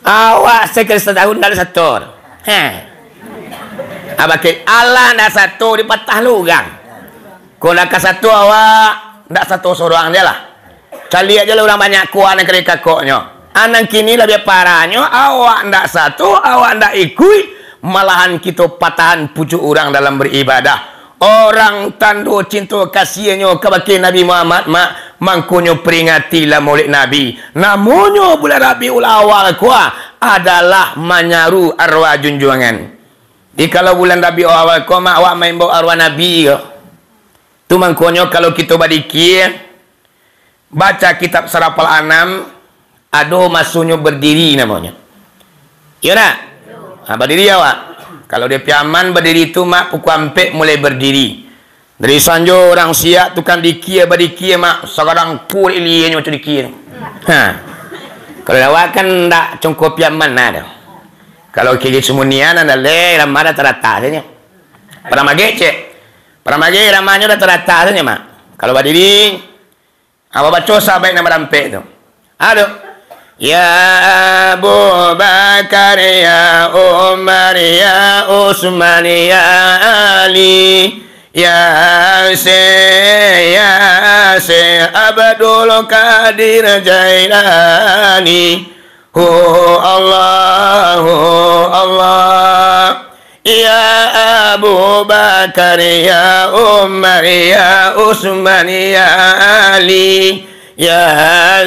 Awak sekali setahun dah satu. Abakit Allah dah satu di patah lurang. Kau nak satu awak dah satu seorang dia lah. Cari aja lah orang banyak kuat nak kena kakoknya. Anak kini lebih parahnya awak ndak satu, awak ndak ikut, malahan kita patahan pucuk orang dalam beribadah. Orang tanda cinta kasihnya kepada Nabi Muhammad mangkunyo peringatilah Maulid Nabi. Namunyo bulan Rabiul Awal kuah adalah menyaru arwah junjungan. Di kalau bulan Rabiul Awal kuah mak awak main bawa arwah Nabi ke. Tu mangkunyo kalau kita badikir baca kitab Sarafal Anam, aduh maksudnya berdiri namanya. Ya nak? Berdiri awak. Kalau dia piaman berdiri tu mak pukul 4 mulai berdiri. Dari sanjo orang siap tu kan dikia badikia mak sekarang pul ilianya macam dikia. Kalau awak kan tak congkok piaman ada. Kalau kiri semunian ada le ramada terata saja. Para mage cek. Para mage ramanya dah terata saja mak. Kalau berdiri awak baca sampai nama rampe tu. Aduh. Ya Abu Bakar, ya Umar, ya Utsman, ya Ali, ya Abdul Qadir Jailani. Allah, Allah. Ya Abu Bakar, ya Umar, ya Utsman, ya Ali. Ya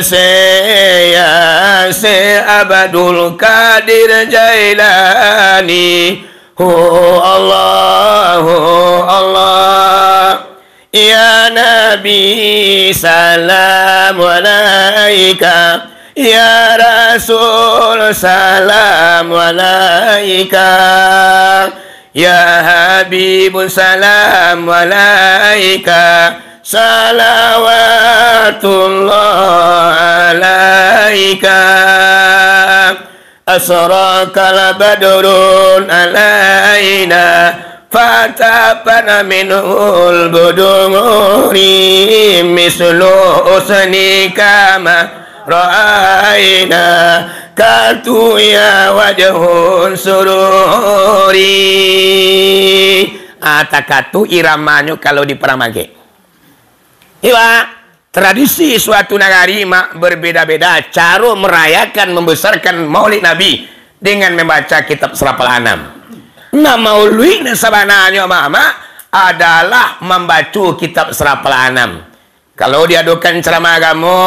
Abdul Qadir Jailani. Allah, Allah. Ya Nabi salam alaika. Ya Rasul salam alaika. Ya Habib salam alaika. Salawatullah alaika. Asrakal badrun alaina. Fatabana minul buduri. Mislu usnika ma ra'aina. Katu ya wajhun sururi. Takatu iramanya kalau di Paramage. Iya, tradisi suatu negari mak berbeda-beda cara merayakan membesarkan Maulid Nabi dengan membaca kitab Sarafal Anam. Nah, Maulid sebenarnya mama adalah membaca kitab Sarafal Anam. Kalau diadukan ceramah agama,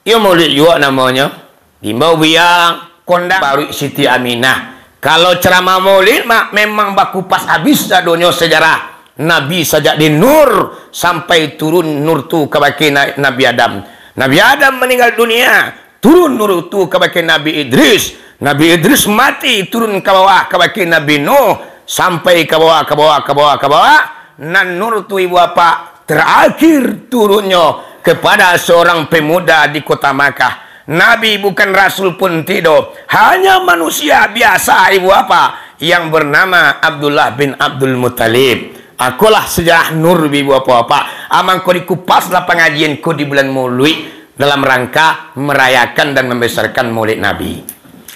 ya Maulid juga namanya. Himbau biang kondang baru Siti Aminah. Kalau ceramah Maulid mak memang bakupas habis dadonya sejarah Nabi sejak di Nur sampai turun Nur tu ke baki Nabi Adam. Nabi Adam meninggal dunia, turun Nur tu ke baki Nabi Idris. Nabi Idris mati, turun ke bawah ke baki Nabi Nuh sampai ke bawah ke bawah ke bawah ke bawah. Nan Nur tu ibu bapa terakhir turunnya kepada seorang pemuda di kota Makkah. Nabi bukan rasul pun tidak, hanya manusia biasa ibu bapa yang bernama Abdullah bin Abdul Muttalib. Akulah sejarah Nur ibu apa-apa. Amang kau dikupaslah pengajian kau di bulan Maulid dalam rangka merayakan dan membesarkan Maulid Nabi.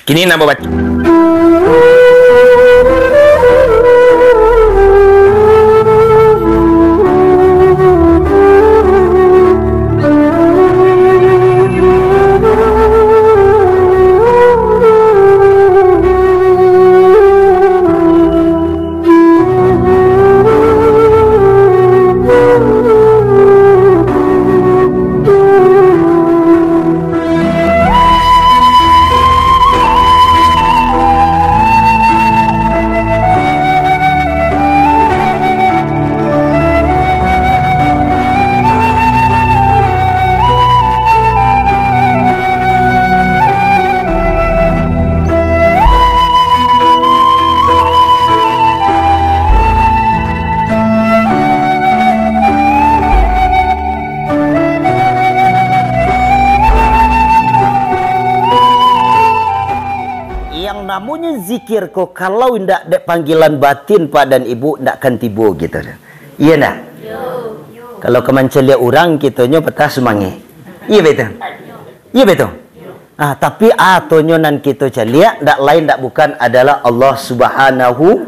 Kini nama baca. namanya zikir kok kalau ndak ada panggilan batin pak dan ibu ndak akan tiba gitu. Iya nak? Kalau kemancelia orang kitanya petah semangat. Iya betul. Iya betul. Tapi atonyonan kita celia ndak lain ndak bukan adalah Allah Subhanahu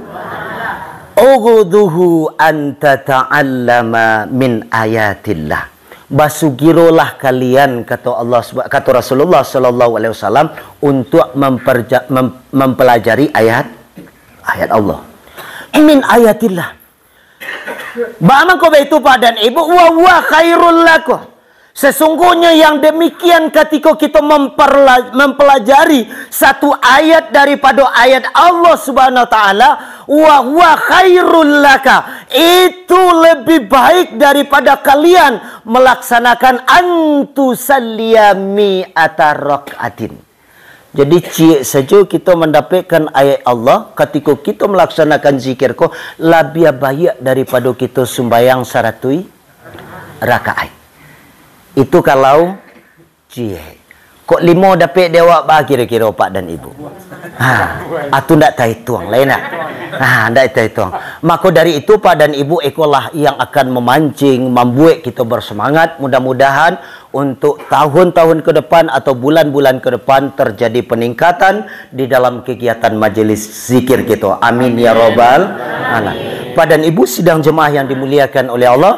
Ughduhu anta ta'allama min ayatillah. Basugirolah kalian, kata Rasulullah sallallahu alaihi wasallam, untuk mempelajari ayat Allah. Min ayatillah. Bagaimana kau itu Pak dan Ibu? Wa khairul lakum. Sesungguhnya yang demikian ketika kita mempelajari satu ayat daripada ayat Allah Subhanahu wa taala, wa huwa khairul laka, itu lebih baik daripada kalian melaksanakan antusalliya mi'ata rak'atin. Jadi cik saja kita mendapatkan ayat Allah ketika kita melaksanakan zikir ko lebih baik daripada kita sembahyang 100 rakaat. Itu kalau cik. Kok 5 dapat dewa bah kira-kira Pak dan Ibu. Atu ndak tahu tuang lain nak. Ndak tahu tuang. Maka dari itu Pak dan Ibu ikolah yang akan memancing, membuat kita bersemangat. Mudah-mudahan untuk tahun-tahun ke depan atau bulan-bulan ke depan terjadi peningkatan di dalam kegiatan majelis zikir kita. Amin ya robbal alamin. Pak dan Ibu sidang jemaah yang dimuliakan oleh Allah,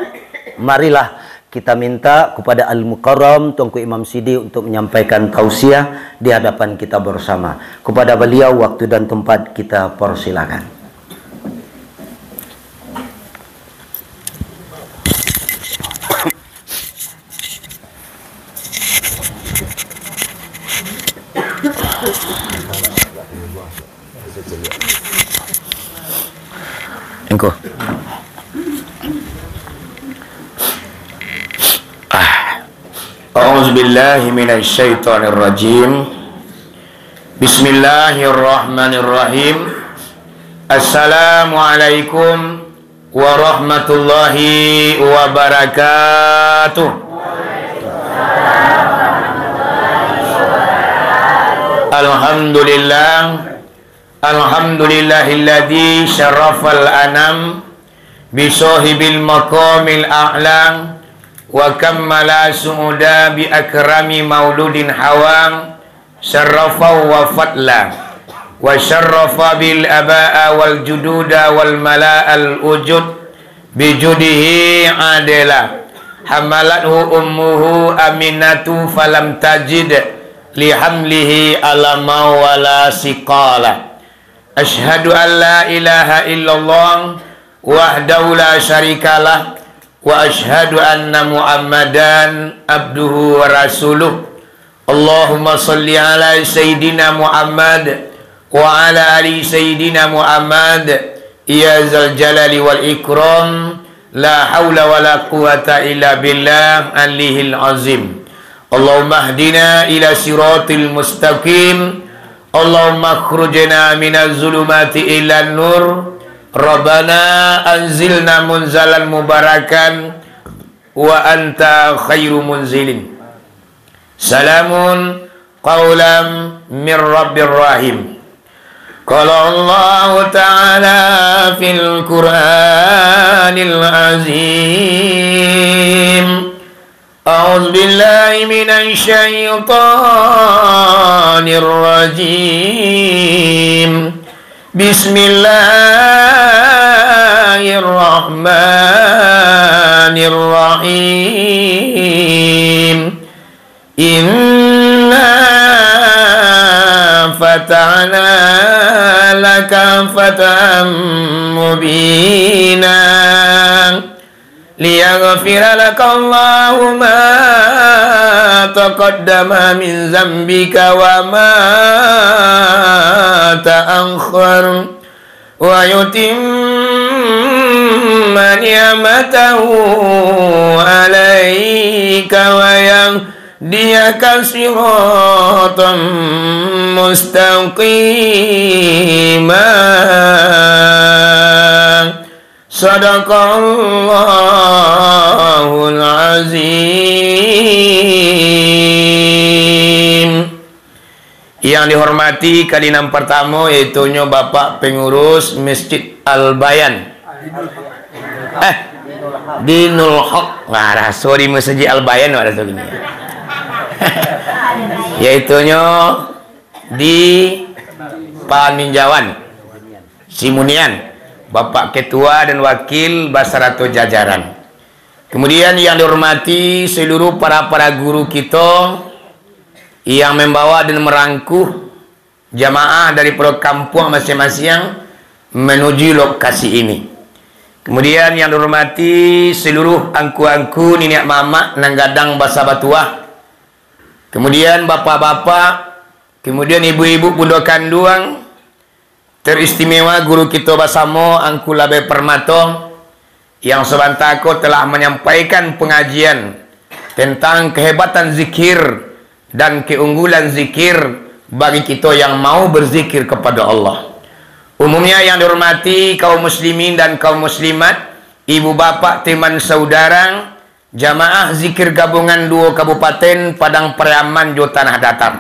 marilah kita minta kepada Al-Mukarram Tuanku Imam Sidi untuk menyampaikan tausiah di hadapan kita bersama. Kepada beliau waktu dan tempat kita persilakan. Engkau. A'udzubillahi minasyaitonirrajim. Bismillahirrahmanirrahim. Assalamualaikum warahmatullahi wabarakatuh. Alhamdulillah. Alhamdulillahilladzi syarrafal anam bi sahibil maqamil a'lam wa kammala su'uda bi akrami mauludin hawam syarrafa wa fatla wa syarrafa bil aba'a wal jududa wal mala'al ujud bi judihi adela hamalathu ummuhu aminatu falam tajid li hamlihi alama wala siqala. Ashhadu an la ilaha illallah wahdahu la syarikalah wa ashhadu anna Muhammadan abduhu wa rasuluh. Allahumma salli ala sayyidina Muhammad wa ala ali sayyidina Muhammad ya zal jalali wal ikram, la hawla wa la quwata illa billah alihil azim. Allahumma hdina ila siratil mustaqim, Allahumma akhrujna minaz zulumati ila nur, Rabbana anzilna munzalan mubarakan wa anta khairu munzilin. Salamun qawlam min rabbir rahim. Qala Allah Ta'ala fil Qur'anil azim. A'udzu billahi minasy syaithanir rajim. Bismillahirrahmanirrahim. Inna fata'na laka fathan mubina liyaghfira laka Allahu ma taqaddama min zambika wa ma ta'akhkhar wa yutimma ni'matahu 'alaika wa yahdiyaka siratan mustaqima. Sadaqallahul azim. Yang dihormati kalian pertama iaitunya Bapak Pengurus Masjid Al-Bayan Dinul Haq. Sorry Masjid Al-Bayan ada tu gini. Yaitunya di Paninjauan Simunian, Bapak Ketua dan Wakil Basarato jajaran. Kemudian yang dihormati seluruh para guru kita yang membawa dan merangkuh jamaah dari kampung masing-masing menuju lokasi ini. Kemudian yang dihormati seluruh angku-angku nenek mama nanggadang basa batuah. Kemudian bapak-bapak, kemudian ibu-ibu bunda kandung, teristimewa guru kita basamo Angku Labe Permato yang sebantako telah menyampaikan pengajian tentang kehebatan zikir dan keunggulan zikir bagi kita yang mau berzikir kepada Allah. Umumnya yang dihormati kaum muslimin dan kaum muslimat, ibu bapak, teman saudara, jamaah zikir gabungan 2 Kabupaten Padang Pariaman, Jawa Tanah Datar.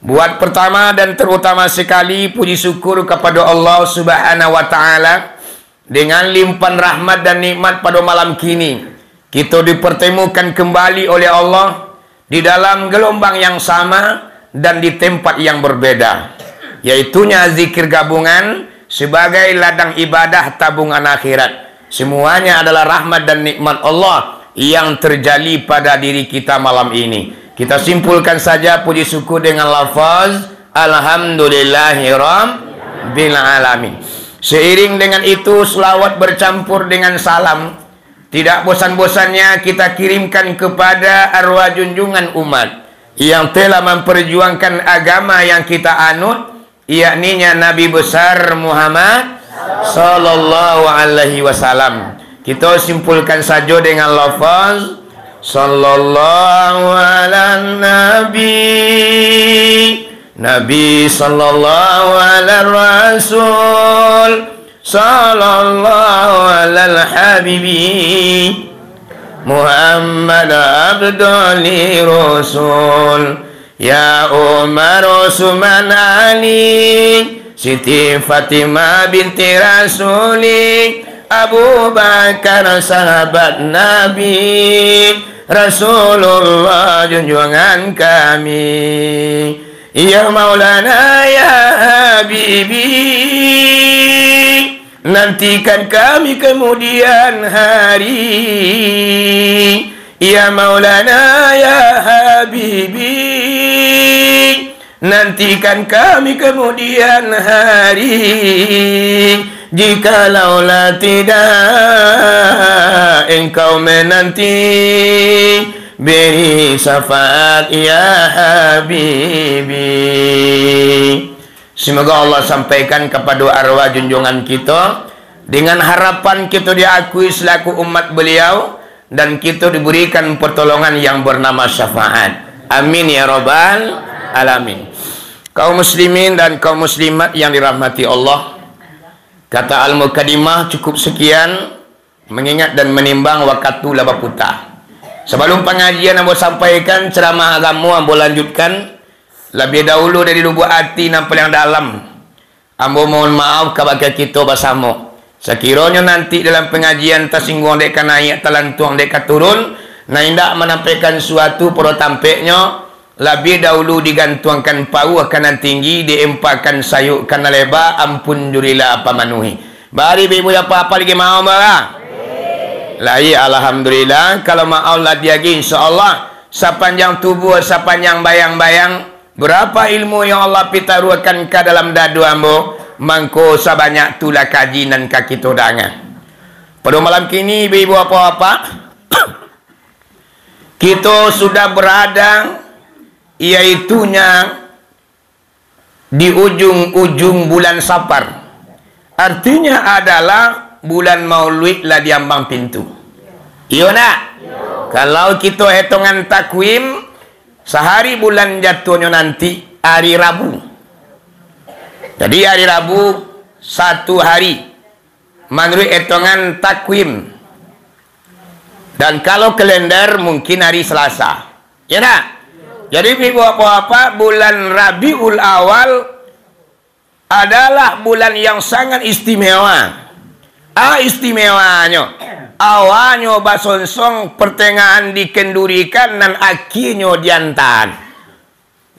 Buat pertama dan terutama sekali puji syukur kepada Allah Subhanahu wa taala dengan limpahan rahmat dan nikmat pada malam kini kita dipertemukan kembali oleh Allah di dalam gelombang yang sama dan di tempat yang berbeda, yaitunya zikir gabungan sebagai ladang ibadah tabungan akhirat. Semuanya adalah rahmat dan nikmat Allah yang terjali pada diri kita malam ini. Kita simpulkan saja puji syukur dengan lafaz Alhamdulillahirabbil alamin. Seiring dengan itu selawat bercampur dengan salam tidak bosan-bosannya kita kirimkan kepada arwah junjungan umat yang telah memperjuangkan agama yang kita anut, yakninya Nabi besar Muhammad sallallahu alaihi wasallam. Kita simpulkan saja dengan lafaz sallallahu ala nabi, Nabi sallallahu ala rasul, sallallahu ala habibi, Muhammad abdali rasul, ya Umar Usman Ali, Siti Fatimah binti Rasuli, Abu Bakar sahabat Nabi, Rasulullah junjungan kami. Ya Maulana ya Habibi, nantikan kami kemudian hari. Ya Maulana ya Habibi, nantikan kami kemudian hari. Jikalaulah tidak engkau menanti, beri syafaat ya Habibi. Semoga Allah sampaikan kepada arwah junjungan kita dengan harapan kita diakui selaku umat beliau dan kita diberikan pertolongan yang bernama syafaat. Amin ya rabbal alamin. Kaum muslimin dan kaum muslimat yang dirahmati Allah, kata Al-Muqaddimah cukup sekian, mengingat dan menimbang waktu laba putar. Sebelum pengajian ambo sampaikan ceramah agama, ambo lanjutkan lebih dahulu dari lubuk hati nampak yang dalam. Ambo mohon maaf kepada kita bersama. Sekiranya nanti dalam pengajian tersinggung deka naik, telantuang deka turun, nah indak menampilkan suatu pada tampaknya, lebih dahulu digantuangkan pauh kanan tinggi, diempahkan sayuk kanan lebar, ampun jurilah apa manuhi. Bari ibu apa lagi mau barang? Lai alhamdulillah, kalau mau lah diagi insyaallah sepanjang tubuh, sepanjang bayang-bayang, berapa ilmu yang Allah pitaruhkan ke dalam dadu ambo, mangko sebanyak tulah kaji dan kaki todangan. Pada malam kini ibu apa-apa, kita sudah berada iaitunya di ujung-ujung bulan Safar. Artinya adalah bulan Maulid lah diambang pintu. Iya nak? Kalau kita hitungan takwim, sehari bulan jatuhnya nanti hari Rabu. Jadi hari Rabu satu hari menurut hitungan takwim. Dan kalau kalender mungkin hari Selasa. Ya nak? Jadi ibu apa-apa, bulan Rabiul Awal adalah bulan yang sangat istimewa. Istimewanya awalnya basonsong, pertengahan dikendurikan dan akhirnya diantan.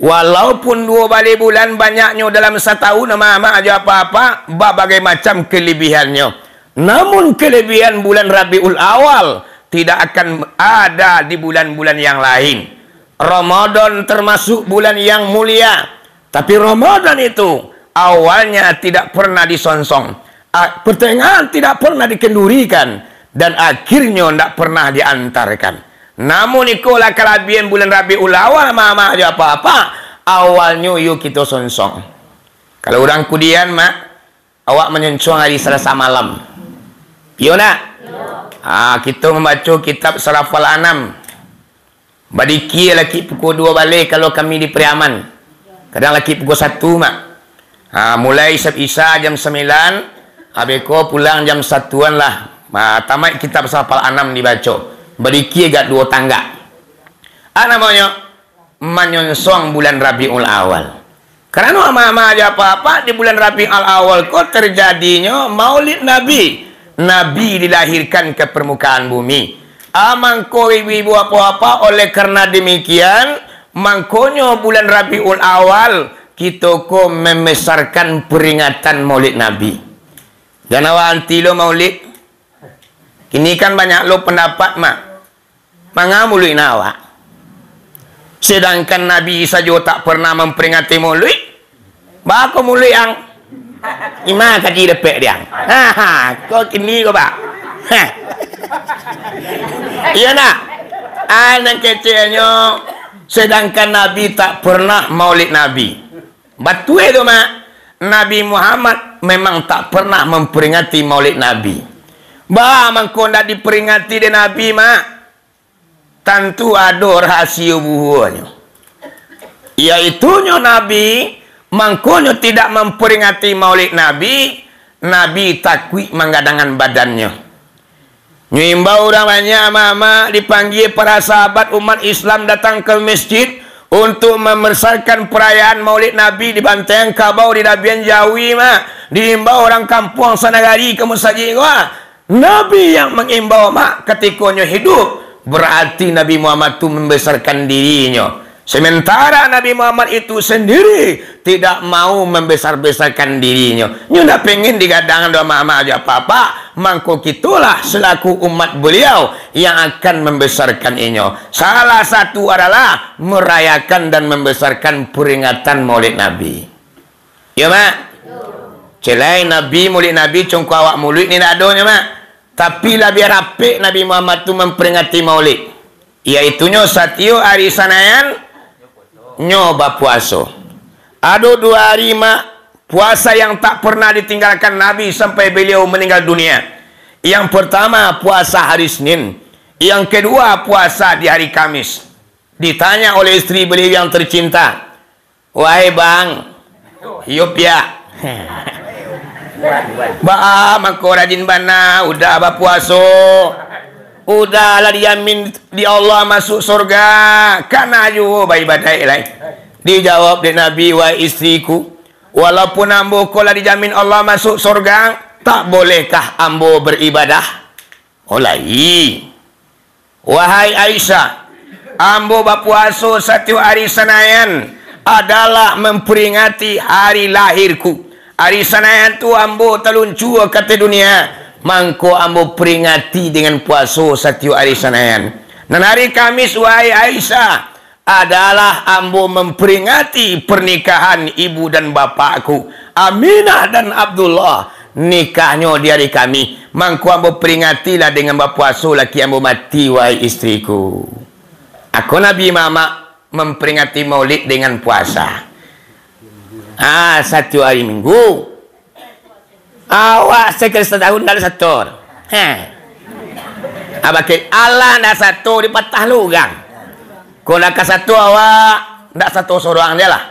Walaupun 2 balik bulan banyaknya dalam setahun, mak aja apa-apa, berbagai macam kelebihannya. Namun kelebihan bulan Rabiul Awal tidak akan ada di bulan-bulan yang lain. Ramadan termasuk bulan yang mulia, tapi Ramadan itu awalnya tidak pernah disonsong, pertengahan tidak pernah dikendurikan, dan akhirnya tidak pernah diantarkan. Namun ikulah kelebihan bulan Rabiul Awal, mama aja apa-apa, awalnya yuk kita sonsong. Kalau orang kudian mak, awak menyonsong hari Selasa malam. Yo nak? Kita membaca kitab Sarafal Anam. Badiki laki pukul 2 balik kalau kami di Priaman. Kadang laki pukul 1 mak. Mulai Isya jam 9, abeko pulang jam 1-an lah. Tamat kitab Sarafal Anam dibaca. Beriki agak 2 tangga. Namanya menyonsong bulan Rabiul Awal. Karena mama aja apa-apa di bulan Rabiul Awal kok terjadinya Maulid Nabi. Nabi dilahirkan ke permukaan bumi. Mangko ibu-ibu apa-apa, oleh karena demikian mangkonyo bulan Rabiul Awal kita kok membesarkan peringatan Maulid Nabi. Jangan anti lo Maulid. Ini kan banyak lo pendapat mak. Mangamului nawa. Sedangkan Nabi saja tak pernah memperingati maulid. Bako maulid yang ima kaji depek dia. Kau kini kau pak. Iya nak. Anak kecilnya. Sedangkan Nabi tak pernah maulid Nabi. Betul itu mak. Nabi Muhammad memang tak pernah memperingati maulid Nabi. Mangko ndak diperingati di Nabi mak. Tentu ada rahasia buahnya. Iaitunya Nabi mangkonyo tidak memperingati maulid Nabi. Nabi takwi menggadangan badannya. Nyimbau orang banyak mama dipanggil para sahabat umat Islam datang ke masjid untuk membesarkan perayaan maulid Nabi di Banteng Kabau di Dabian Jawi mak. Diimbau orang kampung Sanagari ke masjid gua. Nabi yang mengimbau mak ketikanya hidup, berarti Nabi Muhammad itu membesarkan dirinya. Sementara Nabi Muhammad itu sendiri tidak mau membesar-besarkan dirinya. Nyonya pengen digadang doa mama aja apa-apa, mangko kitulah selaku umat beliau yang akan membesarkan inyo. Salah satu adalah merayakan dan membesarkan peringatan Maulid Nabi. Ya mak? Celai Nabi, Maulid Nabi, congko awak maulid ni tak adanya mak. Tapi lah biar apik Nabi Muhammad tu memperingati maulid. Iaitunya satyo hari Sanayan nyoba puasa. Ada 2 hari mak puasa yang tak pernah ditinggalkan Nabi sampai beliau meninggal dunia. Yang pertama puasa hari Senin. Yang kedua puasa di hari Kamis. Ditanya oleh istri beliau yang tercinta, wahai bang, hiup ya. Maka rajin bana, udah apa puasa, udahlah dijamin di Allah masuk surga, karena ayo badai lain. Dijawab oleh Nabi, wahai istriku, walaupun ambo kola dijamin Allah masuk surga, tak bolehkah ambo beribadah? Olai, wahai Aisyah, ambo berpuasa 1 hari Senayan adalah memperingati hari lahirku. Hari Senayan tu ambo teluncur kata dunia, mangko ambo peringati dengan puasa 1 hari Senayan. Dan hari Kamis wahai Aisyah adalah ambo memperingati pernikahan ibu dan bapakku Aminah dan Abdullah, nikahnya di hari kami. Mangko ambo peringatilah dengan berpuasa laki ambo mati wahai istriku. Aku Nabi mama memperingati maulid dengan puasa. 1 hari Minggu. Awak sekali setahun dah satu. Abakit Allah dah satu di patah lugang. Kalau nak satu awak dah satu seorang dia lah.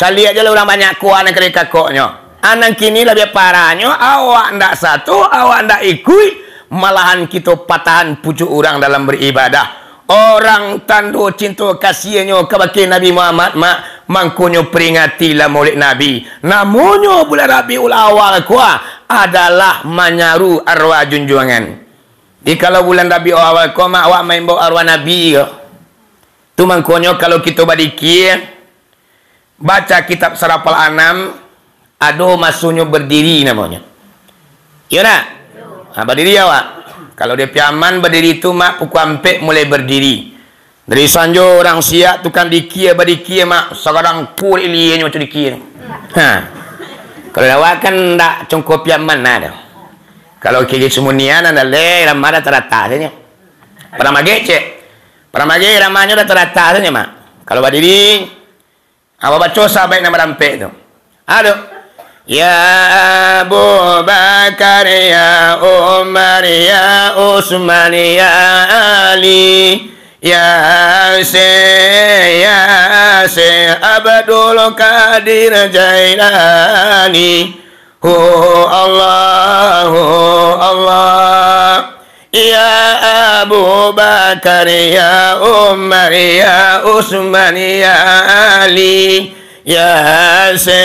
Cari aja lah orang banyak kuat nak kerja koknya. Anak kini lebih parahnya awak ndak satu, awak ndak ikut, malahan kita patahan pucuk orang dalam beribadah. Orang tanda cinta kasihnya kepada Nabi Muhammad mak mangkonyo peringatilah maulid Nabi. Namunnya bulan Rabiul Awal kuah adalah menyaru arwah junjungan. Di kalau bulan Rabiul Awal kuah mak awak main bawa arwah Nabi ke. Tu mangkonyo kalau kita badikir baca kitab Sarafal Anam, ada masuknya berdiri namanya. Ya nak? Berdiri awak. Kalau dia piaman berdiri tu mak pukul 4 mulai berdiri. Dari sanjo orang siap tukang dikia berdikia mak sekarang pul ilianya macam dikia. Kalau awak kan tak congkop piaman ada. Kalau kiri semunian ada le ramada terata saja. Pada mage cek. Pada mage ramanya dah terata saja mak. Kalau berdiri apa baca sampai nama rampe tu. Aduh. Ya Abu Bakar ya Umar ya Utsman ya Ali ya Se Abdul Qadir Jailani Allah ya Abu Bakar ya Umar ya Utsman ya Ali ya Se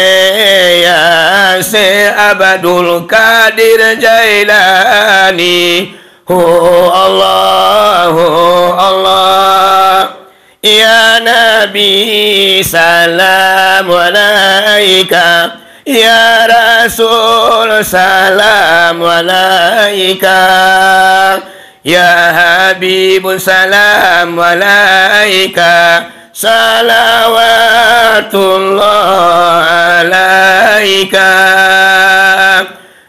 Abdul Qadir Jailani Allah ya Nabi salam alaika ya Rasul salam alaika ya Habib salam alaika salawatullah alaika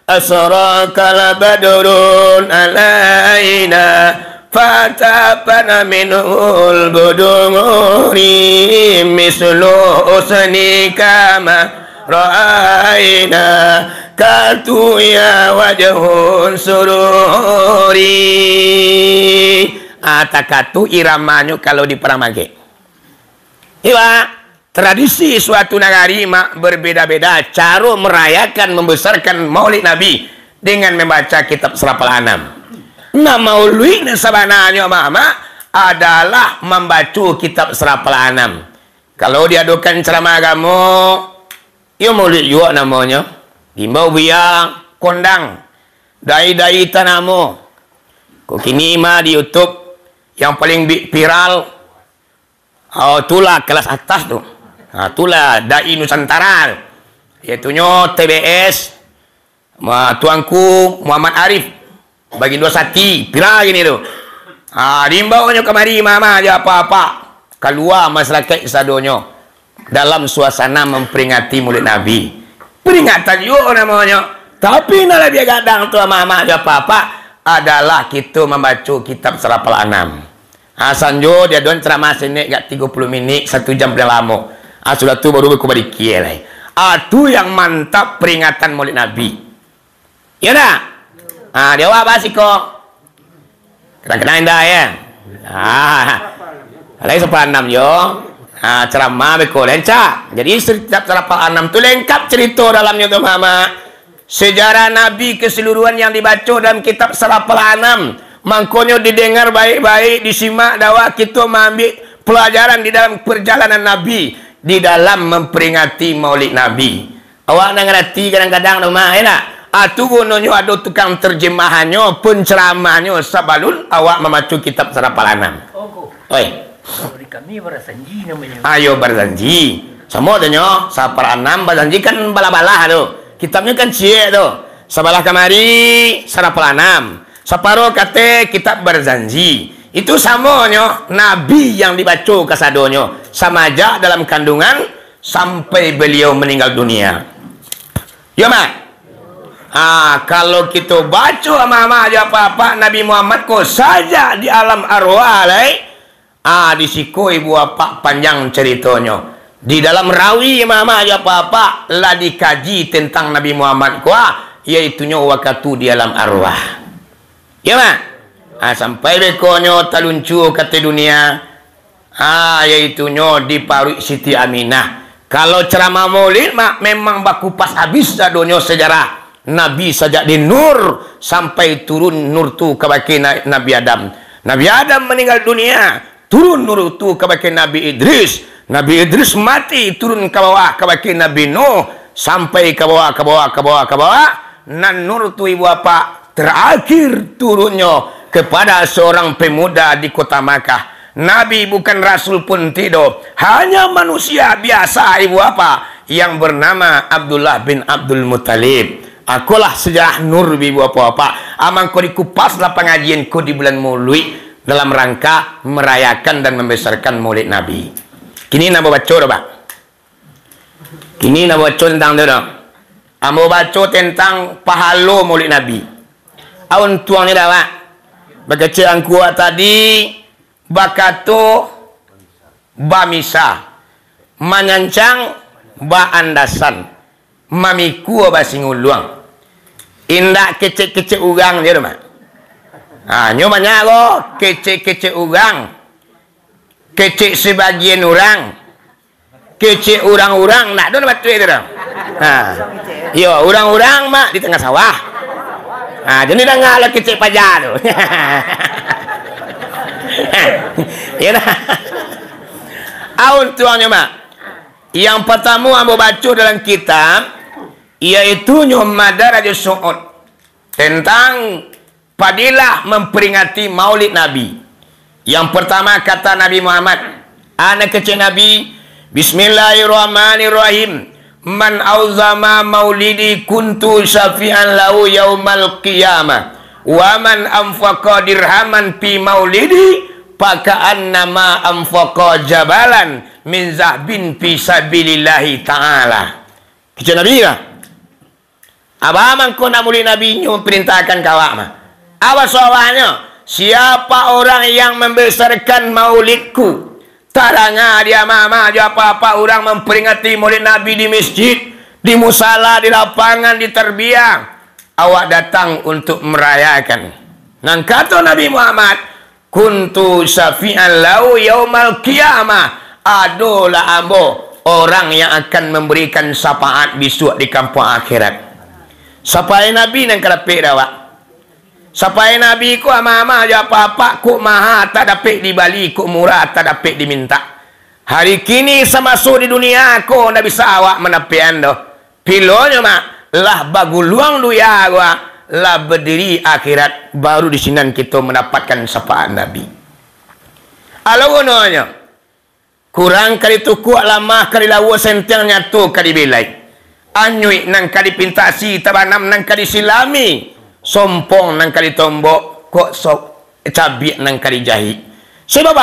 asrakal badrun alaina fatabana minul buduri mislu usnika ma ra'aina katu ya wajhun sururi. Takatu iramanya kalau di perang mage. Iya, tradisi suatu negari mak berbeda-beda cara merayakan membesarkan Maulid Nabi dengan membaca kitab Sarafal Anam. Nah, maulid sebenarnya mama adalah membaca kitab Sarafal Anam. Kalau diadakan ceramah agama, ya maulid juga namanya. Himbau biang kondang dai-dai tanamo. Kok kini mah di YouTube yang paling viral. Itulah kelas atas tu. Itulah Dai Nusantara. Iaitunya TBS. Tuanku Muhammad Arif. Bagi dua sati. Pira gini tu. Diimbaunya kemari mama aja apa-apa. Keluar masyarakat sadonyo. Dalam suasana memperingati Maulid Nabi. Peringatan juga namanya. Tapi nak lebih kadang tu mama aja apa-apa. Adalah kita membaca kitab Sarafal Anam. Sanjo dia don ceramah sini gak 30 minit 1 jam dah lama. Sudah tu baru aku balik kiai. Tu yang mantap peringatan Maulid Nabi. Ya dah. Dia apa sih kok? Kena indah ya. Lagi Sarafal Anam yo. Ceramah beko lenca. Jadi setiap Sarafal Anam tu lengkap cerita dalamnya tu mama. Sejarah Nabi keseluruhan yang dibaca dalam kitab Sarafal Anam. Mangkonyo didengar baik-baik, disimak dakwah kita mengambil pelajaran di dalam perjalanan Nabi di dalam memperingati Maulid Nabi. Awak nak ngerti kadang-kadang rumah enak. Tu gunanya ada tukang terjemahannya, penceramahnya sabalun awak membaca kitab Sarafal Anam. Oi. Kami berjanji namanya. Ayo berjanji. Semua tanya Sarafal Anam berjanji kan bala-bala tu. Kitabnya kan cie tu. Sebelah kamari Sarafal Anam. Separuh kata kitab berjanji. Itu samanya Nabi yang dibaca kasadonyo. Sama aja dalam kandungan sampai beliau meninggal dunia. Ya mak? Kalau kita baca mama aja apa-apa Nabi Muhammad kok saja di alam arwah disikoi ibu apa panjang ceritanya. Di dalam rawi mama aja apa-apa lah dikaji tentang Nabi Muhammad kok yaitunya waktu di alam arwah. Ya mak? Sampai bekonyo taluncu kata dunia. Yaitunya di Paruk Siti Aminah. Kalau ceramah Maulid mak memang baku pas habis sadonyo sejarah Nabi sejak di Nur sampai turun Nur tu ke baki Nabi Adam. Nabi Adam meninggal dunia, turun Nur tu ke baki Nabi Idris. Nabi Idris mati, turun ke bawah ke baki Nabi Nuh sampai ke bawah. Nan Nur tu ibu apa? Terakhir turunnya kepada seorang pemuda di kota Makkah. Nabi bukan rasul pun tidak. Hanya manusia biasa ibu apa yang bernama Abdullah bin Abdul Muttalib. Akulah sejarah nur ibu apa. Amang kau dikupaslah pengajianku di bulan Maulid dalam rangka merayakan dan membesarkan Maulid Nabi. Kini nak baca dah, Pak. Kini nak baca tentang dia dah. Ambo baca tentang pahala Maulid Nabi. Aun tuang ni dah, Pak. Baca angku tadi bakato bamisa manyancang ba andasan mamiku ba singuluang indak kecek-kecek urang dia mak. Nyo banyak lo kecek-kecek urang, kecek sebagian orang, kecek orang-orang nak don betul itu dah. Yo orang-orang mak di tengah sawah. Jadi dah ngalah kecek pajak tu. Ya dah. Aun tuangnya mak. Yang pertama ambo baca dalam kitab iaitu Madarajus Su'ud tentang fadilah memperingati Maulid Nabi. Yang pertama kata Nabi Muhammad, anak kecil Nabi, Bismillahirrahmanirrahim. Man auzama maulidi kuntu syafi'an lahu yaumal qiyamah. Wa man anfaqa dirhaman fi maulidi faka'annama anfaqa jabalan min zahbin fi sabilillahi ta'ala. Kecil Nabi lah. Abang kau nak Maulid Nabi nyo perintahkan kawak mah. Awas soalnya, siapa orang yang membesarkan maulidku, taranga dia mama dia apa-apa orang memperingati Maulid Nabi di masjid, di musala, di lapangan, di terbiang, awak datang untuk merayakan. Nang kata Nabi Muhammad, kuntu syafi'an lau yaumal qiyamah, adolah ambo orang yang akan memberikan syafaat besok di kampung akhirat. Sapai Nabi nang kerapik dah, Wak. Sapai Nabi ku ama-ama aja apa-apa ku maha tak dapat dibali, ku murah tak dapat diminta. Hari kini semasuk di dunia aku nak bisa awak menapian dah. Pilonya mak lah baguluang luya gua lah berdiri akhirat baru di sini kita mendapatkan syafaat Nabi. Alagononya kurang kali tu kuat lama kali lawa sentang nyatu kali belai. Anyui nang kali pintasi tabanam nang kali silami sompong nang kali tombok kok sok cabi nang kali jahi. Sebab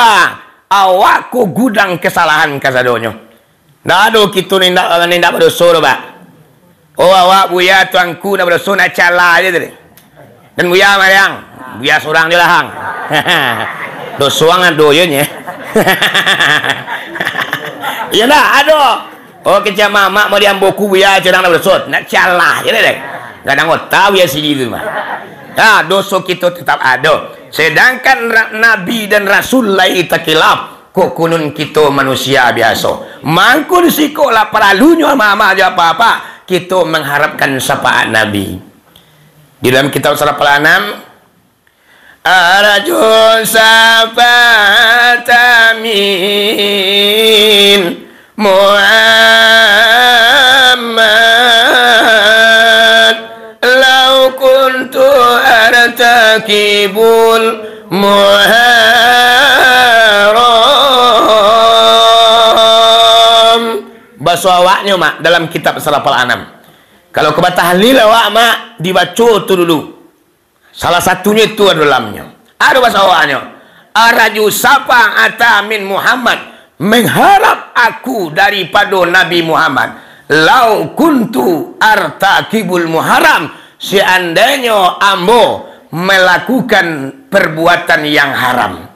awak ku gudang kesalahan kasadonyo. Dah ada kita nindak berdosa Pak. Oh awak buya tuanku nak berdosa nak cala aja tadi. Dan buya mayang, buya seorang dia lah hang. Dosuang ada ye nya. Iya dah ada. Oh kecam mak mau diamboku buya cerang nak berdosa nak cala je deh. Kadang tahu ya si itu mah. Dosa kita tetap ada. Sedangkan Nabi dan Rasul lain takilaf. Kok kunun kita manusia biasa. Mangkun sikolah perlunya mama aja apa-apa. Kita mengharapkan syafaat Nabi. Di dalam kitab Surah Al-An'am, Arajul syafaat amin Muhammad lau kuntu artakibul muharram. Bahasa awaknya mak dalam kitab Surah Al-An'am. Kalau ke tahlil awak mak dibaca tu dulu. Salah satunya itu dalamnya. Ada bahasa awaknya. Araju sapa ata min Muhammad, mengharap aku daripada Nabi Muhammad. Lau kuntu artakibul muharram, seandainya ambo melakukan perbuatan yang haram.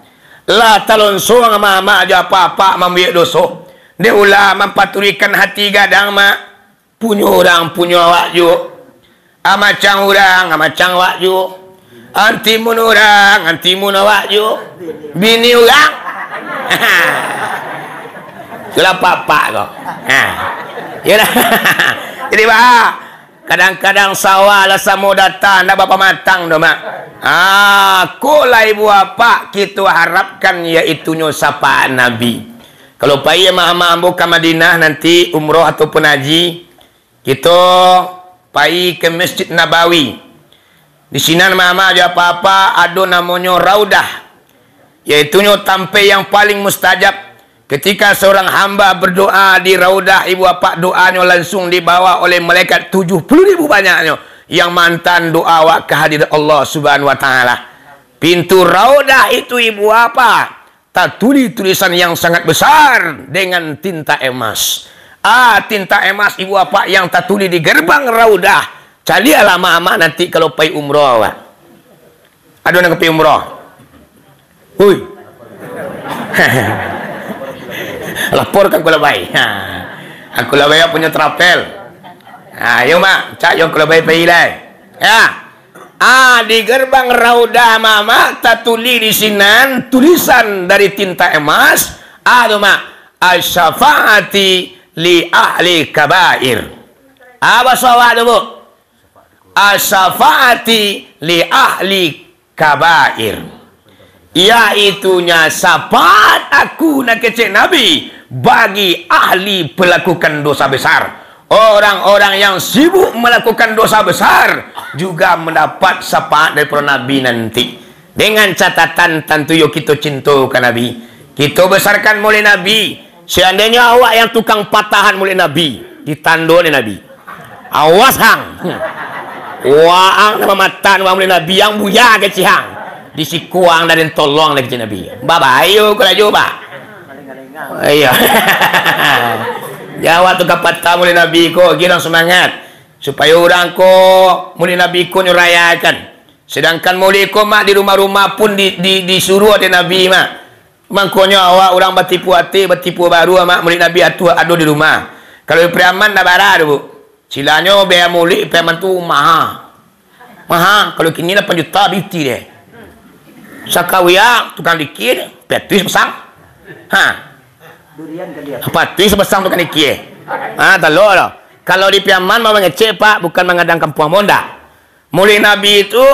La talon suang mama aja apa-apa membiak dosa. Dia ulah mempaturikan hati gadang mak. Punya orang punya awak ju. Amacang orang amacang awak ju. Antimun orang antimun awak ju. Bini orang. Sudah papa kau. Yalah. Jadi bah, kadang-kadang sawah lah samo datang dah bapa matang dah mak. Kolai ibu apa kita harapkan iaitu syafaat Nabi. Kalau pai mama ambo ke Madinah nanti umroh ataupun haji, kita pai ke Masjid Nabawi. Di sini mama aja apa-apa ada namanya Raudah. Iaitunya tampai yang paling mustajab ketika seorang hamba berdoa di raudah ibu bapa, doanya langsung dibawa oleh malaikat 70.000 banyaknya yang mantan doa awak kehadirat Allah Subhanahu wa taala. Pintu raudah itu ibu bapa tak tulis tulisan yang sangat besar dengan tinta emas. Tinta emas ibu bapa yang tak tulis di gerbang raudah. Cari lama-lama nanti kalau pergi umrah awak. Ada nak pergi umrah? Hui. Laporkan aku labai. Aku labai punya travel. Yo mak, cak yo aku labai pergi lah. Ya. Di gerbang raudah mama tak tulis di sinan tulisan dari tinta emas. Aduh mak, asy-syafaati li ahli kabair. Apa sawat tu bu? Asy-syafaati li ahli kabair, iaitunya syafaat aku nak kecek Nabi bagi ahli melakukan dosa besar. Orang-orang yang sibuk melakukan dosa besar juga mendapat syafaat daripada Nabi nanti. Dengan catatan tentu yo kita cintakan Nabi, kita besarkan mulai Nabi. Seandainya awak yang tukang patahan mulai Nabi, ditanduk oleh Nabi, awas hang. Waang nama matan wang mulai Nabi yang buya ke cihang di sikuang dan tolong lagi Nabi. Baba ayo kau laju ba. Iya. Jawab tu kapat mulai Nabi ko girang semangat supaya orang ko mulai Nabi ko nyurayakan. Sedangkan mulai ko mak di rumah-rumah pun disuruh oleh Nabi mak. Mangkonya awak orang batipu hati batipu baru mak mulai Nabi ada di rumah. Kalau preman dah bara tu bu. Silanya biaya mulik preman tu mahal. Kalau kini 8 juta biti deh. Sakawia tukang dikir, petis besang. Durian kali ya. Petis besang tukang dikir. Telur lah. Kalau di Piaman mau ngecek pak, bukan mengadang kampung Monda. Mulai Nabi itu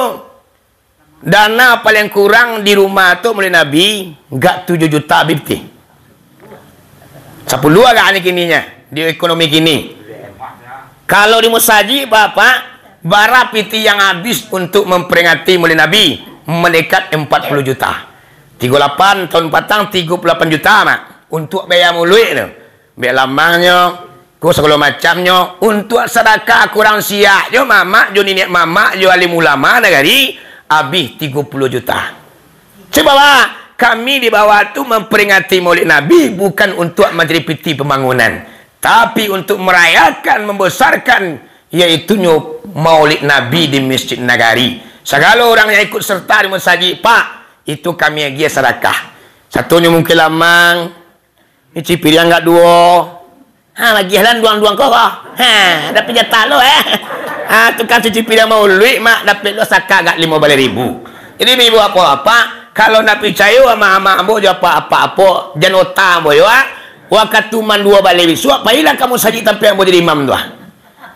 dana paling kurang di rumah tu mulai Nabi enggak 7 juta biti. 10 agak ani kininya di ekonomi kini. Kalau di Musaji bapak bara piti yang habis untuk memperingati mulai Nabi mendekat 40 juta. 38 tahun patang 38 juta mak untuk biaya mulut tu. Biaya lamanya, ku segala macamnya untuk sedekah kurang siap jo mamak jo nenek mamak jo alim ulama negari habis 30 juta. Sebab kami di bawah tu memperingati Maulid Nabi bukan untuk menjadi piti pembangunan, tapi untuk merayakan, membesarkan iaitunya Maulid Nabi di Masjid Nagari. Segala orang yang ikut serta di masjid pak, itu kami lagi sedekah. Satunya mungkin lamang, ini cipir yang enggak dua. Lagi halan duang-duang kau dapat jatah lo tukang cipir yang Maulid mak dapat lo saka agak 15.000. Jadi ibu apa-apa kalau nak percaya sama ambo apa-apa janota ambo yo wakatuman 2 balik besok pailah kamu saji sampai ambo jadi imam tu.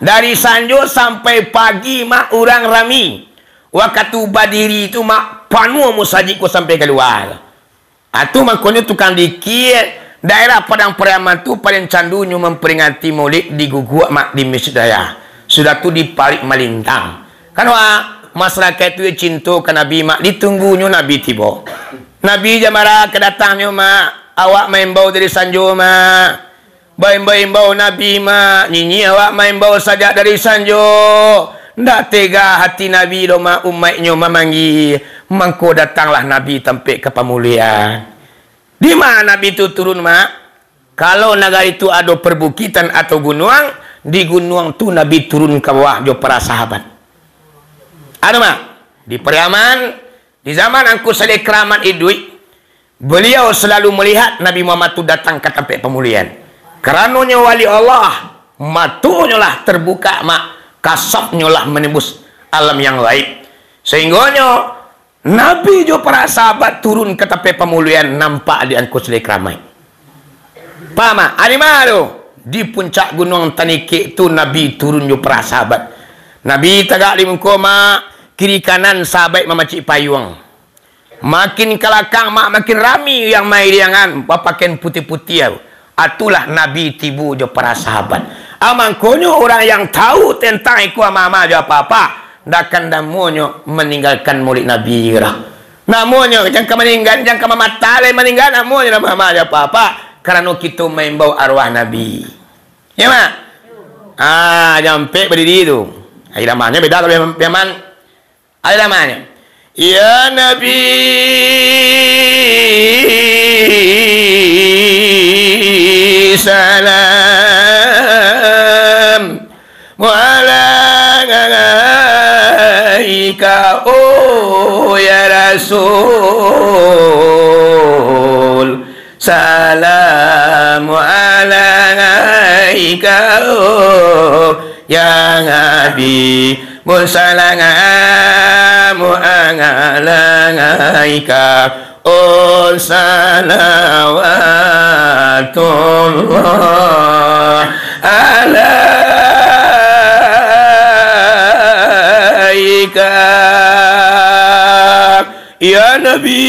Dari Sanjo sampai pagi mak orang rami. Waktu badiri itu mak panu musajik ko sampai keluar. Atu makanya tukang dikir daerah Padang Pariaman tu paling candunya memperingati Maulid di guguk mak di Masjid Raya. Sudah tu di Parik Malintang. Kan masyarakat itu cinta ke Nabi mak ditunggunya Nabi tiba. Nabi jamara kedatangnya mak awak main bau dari Sanjo mak. Baik-baik bau Nabi mak nyanyi awak main bau saja dari Sanjo. Ndak tega hati Nabi lo mak umatnya memanggil mangko datanglah Nabi tempat ke pemulihan. Di mana Nabi itu turun mak? Kalau negara itu ada perbukitan atau gunung, di gunung tu Nabi turun ke bawah jo para sahabat. Ada mak? Di Pariaman di zaman angku Saleh Keramat Idui beliau selalu melihat Nabi Muhammad itu datang ke tempat pemulihan. Kerananya wali Allah, matunya lah terbuka mak, kasapnya lah menembus alam yang lain. Sehingganya Nabi jo para sahabat turun ke tepi pemulihan nampak di angkut Saleh Keramat. Paham? Animalo di puncak gunung Tanike itu Nabi turun jo para sahabat. Nabi tagak di muka mak kiri kanan sahabat memacik payung. Makin kelakang mak makin rami yang mai riangan pakaian putih-putih. Atulah Nabi tibu jo para sahabat. Amangkonyo orang yang tahu tentang iku mama jo apa-apa, dakan damonyo meninggalkan Maulid Nabi lah. Namanya jangan meninggal, jangan mematalai meninggal, namanya mama aja apa-apa. Karena kita main bau arwah Nabi. Ya mak? Jampe berdiri itu. Ada namanya beda kalau Yaman. Ada namanya. Ya Nabi salam alaika oh ya Rasul salam alaika oh ya Nabi Musalamamu alaika oh salawatullah alaika ya Nabi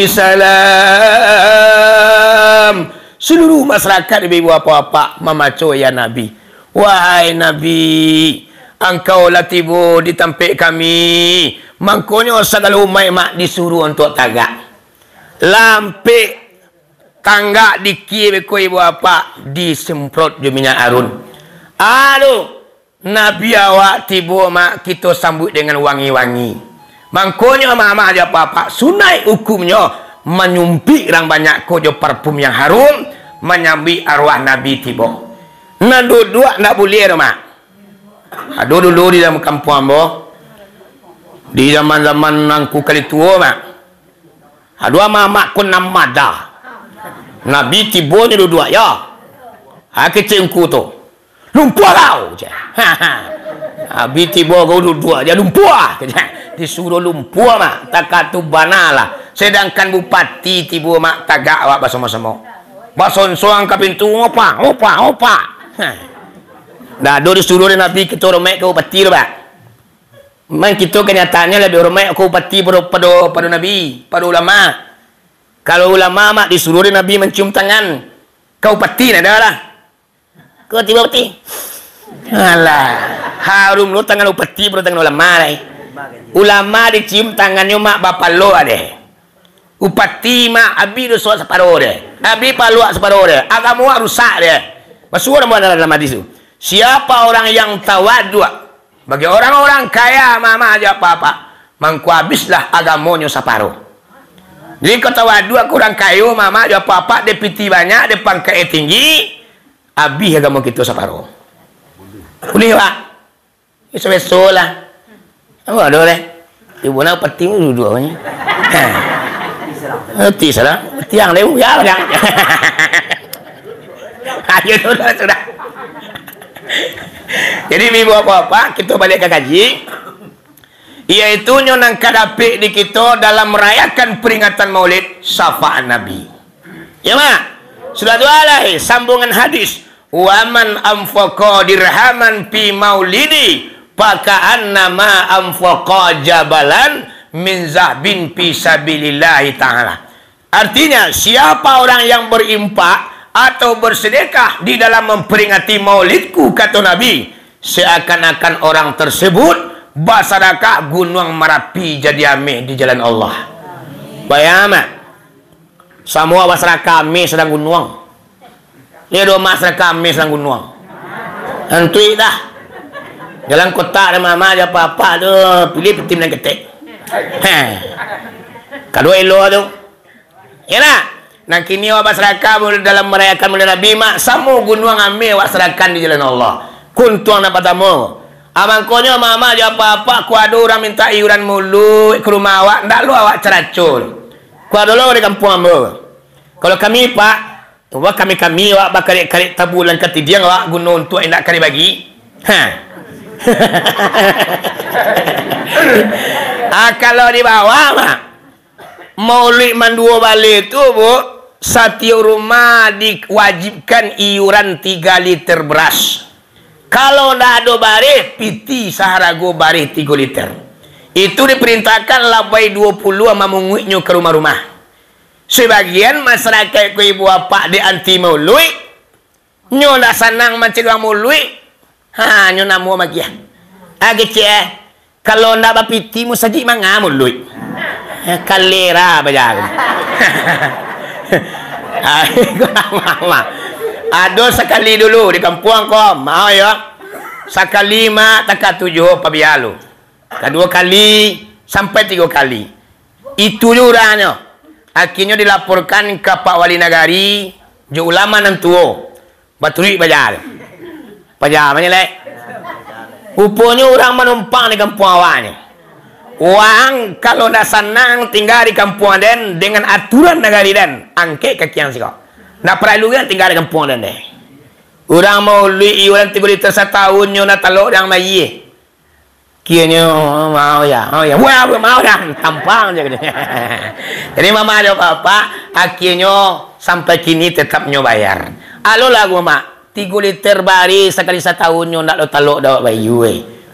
salam. Seluruh masyarakat ibu apa-apa memacu ya Nabi. Wahai Nabi, engkau latibu di tempat kami. Mangkonyo segala umai mak disuruh untuk tagak. Lampe tangga di kiri ko ibu apa disemprot di minyak arun. Aduh, Nabi awak tibu mak kita sambut dengan wangi-wangi. Mangkonyo mak aja apa-apa. Sunai hukumnya menyumpi orang banyak ko jo parfum yang harum menyambi arwah Nabi tibu. Nah dua nak boleh mak. Dulu di dalam kampung ambo, di zaman nangku kali tua mak. Dua mama kun namada. Nabi tibo ni dua ya. Kecengku tu. Lumpur kau je. Nabi tibo kau dua dia lumpur. Disuruh lumpur mak. Takatu banalah. Sedangkan bupati tibo mak tagak awak bersama-sama. Basonsoang ke pintu opa. Dah do disuruh Nabi kita hormat ke upati tu pak. Memang kita kenyataannya lebih hormat ke upati pada Nabi, pada ulama. Kalau ulama mak disuruh Nabi mencium tangan ke upati dah lah. Ke tiba upati. Alah, harum lu tangan upati pada tangan ulama lah. Ulama dicium tangannya mak bapa lo ada. Upati mak abi do soal separuh dia. Abi paluak separuh dia. Agama rusak dia. Masuk dalam hadis itu. Siapa orang yang tawadu bagi orang-orang kaya mama aja apa-apa, mangku habislah agamanya separuh. Jadi kau tawadu orang kaya mama aja apa-apa, deputi banyak, depan kaya tinggi, habis agama kita separuh. Boleh pak? Itu besok lah. Apa ada deh? Ibu nak peti dua-duanya. Peti salah. Peti yang lewat ya. Ayo sudah. Jadi ibu apa-apa kita balik ke kaji, iaitu nang kadapik di kita dalam merayakan peringatan Maulid syafa'an Nabi. Ya mak, sudah tu alai sambungan hadis. Wa man anfaqa dirhaman fi maulidi faka'anna ma anfaqa jabalan min zahabin fi sabilillah taala. Artinya siapa orang yang berimpak atau bersedekah di dalam memperingati maulidku kata Nabi, seakan-akan orang tersebut bersedekah gunung Merapi jadi ameh di jalan Allah. Bayangkan semua masyarakat ameh sedang gunung. Ini dua masyarakat ameh sedang gunung. Hentui dah. Jalan kota ada mama aja apa-apa tu pilih tim dan ketik. Kalau elo tu. Ya lah. Nah kini awak masyarakat dalam merayakan Maulid Nabi mak samu gunung ambil awak serahkan di jalan Allah. Kuntuang dapat tamu. Abangkonya mama aja apa-apa ku ada orang minta iuran mulut ke rumah awak, ndak lu awak ceracul. Ku ada lu di kampung ambo. Kalau kami pak, awak kami awak bakar-karik tabulan ketidiang awak gunung untuk nak kali bagi. Kalau di bawah mak Maulid mandua balik tu bu, setiap rumah diwajibkan iuran 3 liter beras. Kalau ndak ada barih, piti saharago barih 3 liter. Itu diperintahkan labai 20 sama mengutnya ke rumah-rumah. Sebagian masyarakat ku ibu bapak di anti maulid, nyo ndak senang macam orang maulid. Nyo namu magia. Kecil Kalau nak bapiti mu saji mangamun lui. Kalera bajar. Ada sekali dulu di kampung kau, mau ya. Sekali mak tak 7 pabialu. Kedua kali sampai 3 kali. Itu juranya. Akhirnya dilaporkan ke Pak Wali Nagari, jo ulama nantuo. Baturi bajar. Bajar mana lek? Rupanya orang menumpang di kampung awaknya. Orang kalau nak senang tinggal di kampung den dengan aturan negara den, angke kakian sih kau. Nak perlu kan tinggal di kampung den deh. Orang mau lui orang 3 liter setahun nyo nak telok yang mai. Kianya mau ya. Wah mau dah tampang je gitu. Jadi mama ada apa? Akhirnya sampai kini tetap nyo bayar. Alo lagu mak. 3 liter bari sekali setahun nyo nak lo telok dah bayu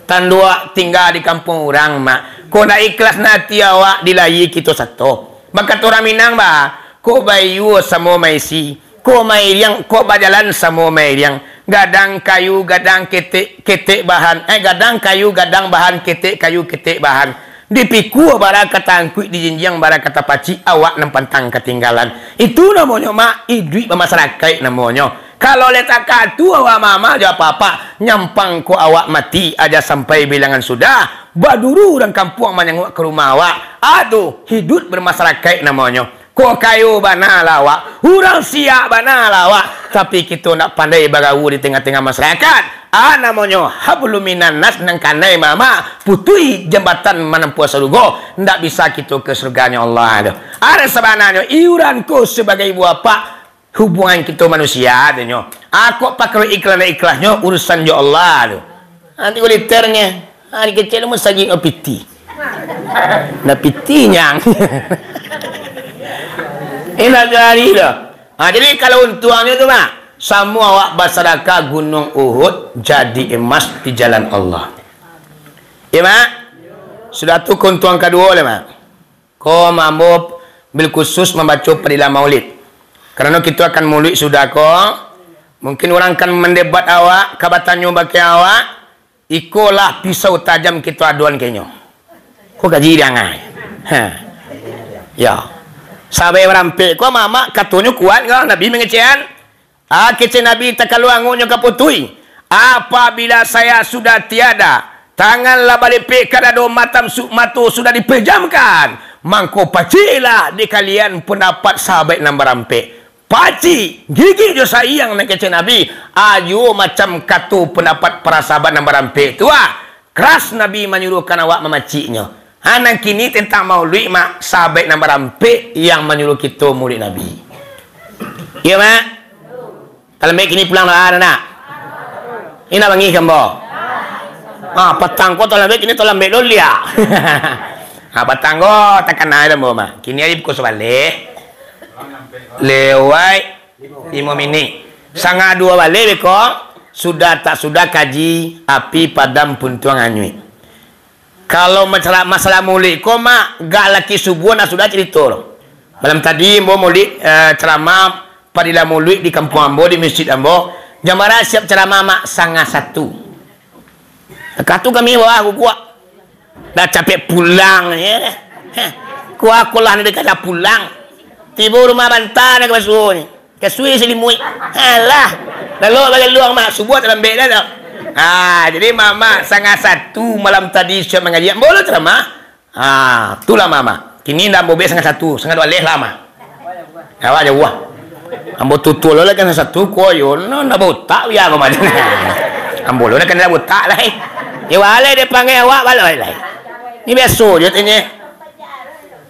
tan dua tinggal di kampung orang mak. Kau nak ikhlas nanti awak dilayi kita satu. Maka orang Minang ba, kau bayu sama maisi. Kau mairiang, kau berjalan sama mairiang. Gadang kayu, gadang ketek bahan. Gadang kayu, gadang bahan, ketek kayu, ketek bahan. Dipiku bara kata angkut di jinjang bara kata paci awak nampantang ketinggalan. Itu namanya mak, idui bermasyarakat namanya. Kalau letak kartu awak mama aja apa-apa, nyampang ko awak mati aja sampai bilangan sudah. Baduru dan kampung menyenguk ke rumah awak. Aduh, hidup bermasyarakat namanya. Ko kayu bana lawak, urang siap bana lawak. Tapi kita nak pandai bergaul di tengah-tengah masyarakat. Namanya hablum minan nas nang kanai mama putui jembatan menempuh surga. Ndak bisa kita ke surganya Allah. Ada sebenarnya iuranku sebagai ibu bapa. Hubungan kita manusia adanya. Aku pakai ikhlas-ikhlasnya urusan ya Allah tu. Nanti liternya hari kecil mu saji opiti. Na pitinya. Enak dari dah. Jadi kalau untuannya tu mak, semua awak bersedekah gunung Uhud jadi emas di jalan Allah. Ya mak? Sudah tu untuan kedua le mak. Kau mampu bil khusus membaca padilah Maulid. Karena kita akan mulut sudah kok. Mungkin orang akan mendebat awak, kabatannya bagi awak. Ikolah pisau tajam kita aduan kenyo. Kok gaji dia ngai? Ya. Sabai berampik kok mama katanya kuat kau Nabi mengecehan. Kece Nabi tak kaluangunya kaputui. Apabila saya sudah tiada, tanganlah balik kada do matam matu sudah dipejamkan. Mangko pacilah di kalian pendapat sahabat yang berampik. Paci, gigi jo sayang nak kece Nabi. Ayo macam katu pendapat para sahabat yang berampik tu keras Nabi menyuruhkan awak memaciknya. Anak kini tentang maulid mak sahabat yang berampik yang menyuruh kita murid Nabi. Ya mak? Kalau mek kini pulang lah nak. Ini nak bangi kambo. Petang ko tolong mek kini tolong mek dulu ya. Petang ko takkan ada mo mak. Kini aja ko sebalik. Lewai 5 minit. Sangat 2 balik beko. Sudah tak sudah kaji api padam puntuang anyui. Kalau masalah mulik ko mak gak laki subuh nak sudah cerita. Malam tadi mbo mulik ceramah padilah mulik di kampung ambo di masjid ambo. Jamara siap ceramah mak 1:30. Katu kami wah aku kuat. Dah capek pulang ya. Kuat kulah ni dekat dah pulang. Tiba rumah bantar nak basuh ni. Kesui selimui. Alah. Lalu bagi luang mak subuh dalam bed dah. Jadi mama 1:30 malam tadi siap mengaji. Boleh ceramah. Itulah mama. Kini dah mau 1:30, 1:30 leh lama. Awak jauh. Ambo tutul lah kan 1 koyo. No nak botak ya kau macam. Ambo lah kan nak botak lah. Ya wale dia panggil awak balai lah. Ni biasa je tanya.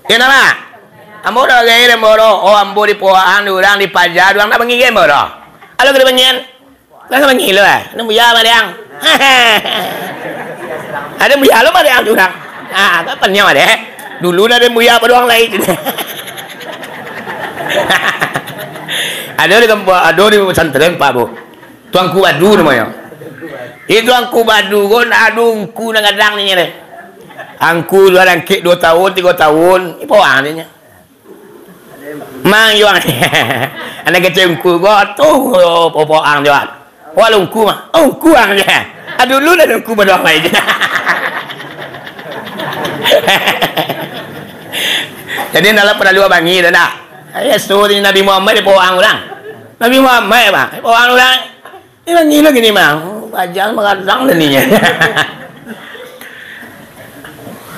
Ya nama. Ambo dah gaya moro. Ambo di poaan orang di pajar orang nak panggil game moro. Halo kita panggil. Lah panggil lo Nak buya mariang. Ada buya lo mariang orang. Apa pannya ada? Dulu ada buya pada orang lain. Ada di kampung, ada di pesantren Pak Bu. Tuanku Badu namanya. Itu Tuanku Badu kon adungku nang kadang ni deh. Angku lu ada kek 2 tahun, 3 tahun, ipo annya. Mang yo anak kecil ku go tu popo ang jo. Walungku mah. Ku ang je. Dulu dah ku Badu mai je. Jadi dalam pada dua bangi dah nak. Ayah suruh Nabi Muhammad dia orang orang. Nabi Muhammad bang, orang orang. Ini bangi lagi ni bang. Bajang mengadang dah ni.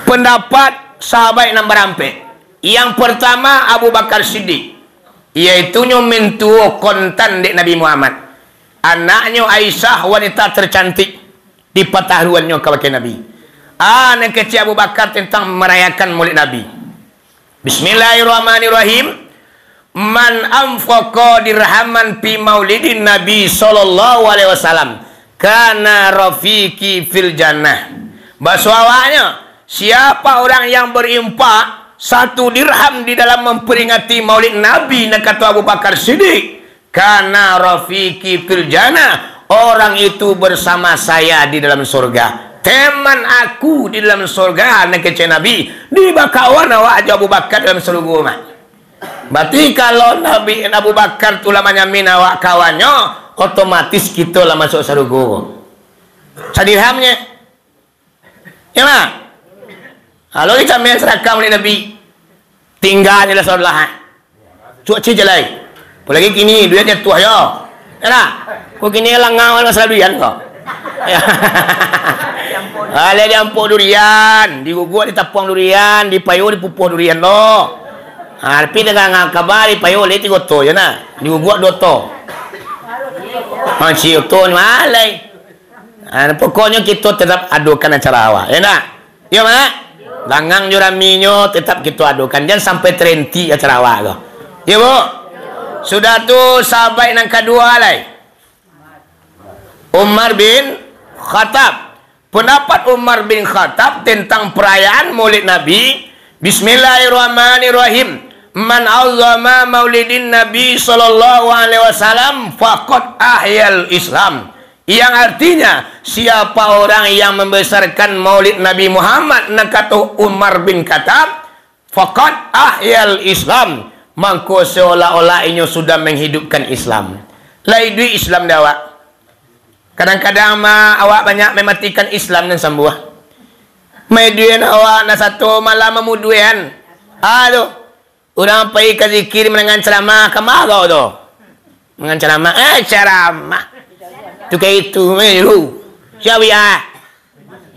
Pendapat sahabat yang berampe. Yang pertama Abu Bakar Siddiq, iaitu mentua kontan dek Nabi Muhammad. Anaknya Aisyah, wanita tercantik di pataruannya kepada Nabi. Anak kecil Abu Bakar tentang merayakan Maulid Nabi. Bismillahirrahmanirrahim. Man anfaqa dirhaman fi maulidin Nabi sallallahu alaihi wasallam kana rafiqi fil jannah. Bahasa awalnya, siapa orang yang berimpak 1 dirham di dalam memperingati Maulid Nabi, nak kata Abu Bakar Siddiq, kana rafiqi fil jannah, orang itu bersama saya di dalam surga. Teman aku di dalam surga, nak kecil Nabi di bakawan awak Abu Bakar dalam surga mak. Berarti kalau Nabi Abu Bakar tu lamanya min awak kawannya, otomatis kita lah masuk surga. Sadirhamnya ya mak. Kalau kita main serakam oleh Nabi, tinggalnya lah saudara. Cuaca jelai. Apalagi kini duit jatuh ya. Ya tak? Kau kini langau masalah duit kau. Ya. Ada diampuk durian, diguguk ditapung durian, dipayuh dipupuh durian lo. Tapi dengan kabar dipayuh le 3 to ya nak. Diguguk 2 to. Masih to ni malai. Pokoknya kita tetap adukan acara awak. Ya nak? Ya mak. Langang juraminyo tetap kita adukan. Jangan sampai terhenti acara awak kau. Ya bu. Sudah tu sahabat yang kedua lai. Umar bin Khattab. Pendapat Umar bin Khattab tentang perayaan Maulid Nabi. Bismillahirrahmanirrahim. Man azzama maulidin Nabi sallallahu alaihi wasallam faqad ahyal Islam. Yang artinya, siapa orang yang membesarkan Maulid Nabi Muhammad, nak kata Umar bin Khattab, faqad ahyal Islam, maka seolah-olah ini sudah menghidupkan Islam. Lai duit Islam dah awak. Kadang-kadang awak banyak mematikan Islam dan sembuh. Meduan awak nak satu malam memuduan. Aduh, orang pergi ke zikir dengan ceramah kemarau tu. Dengan ceramah, ceramah. Tu kayak itu, meru. Syawiah.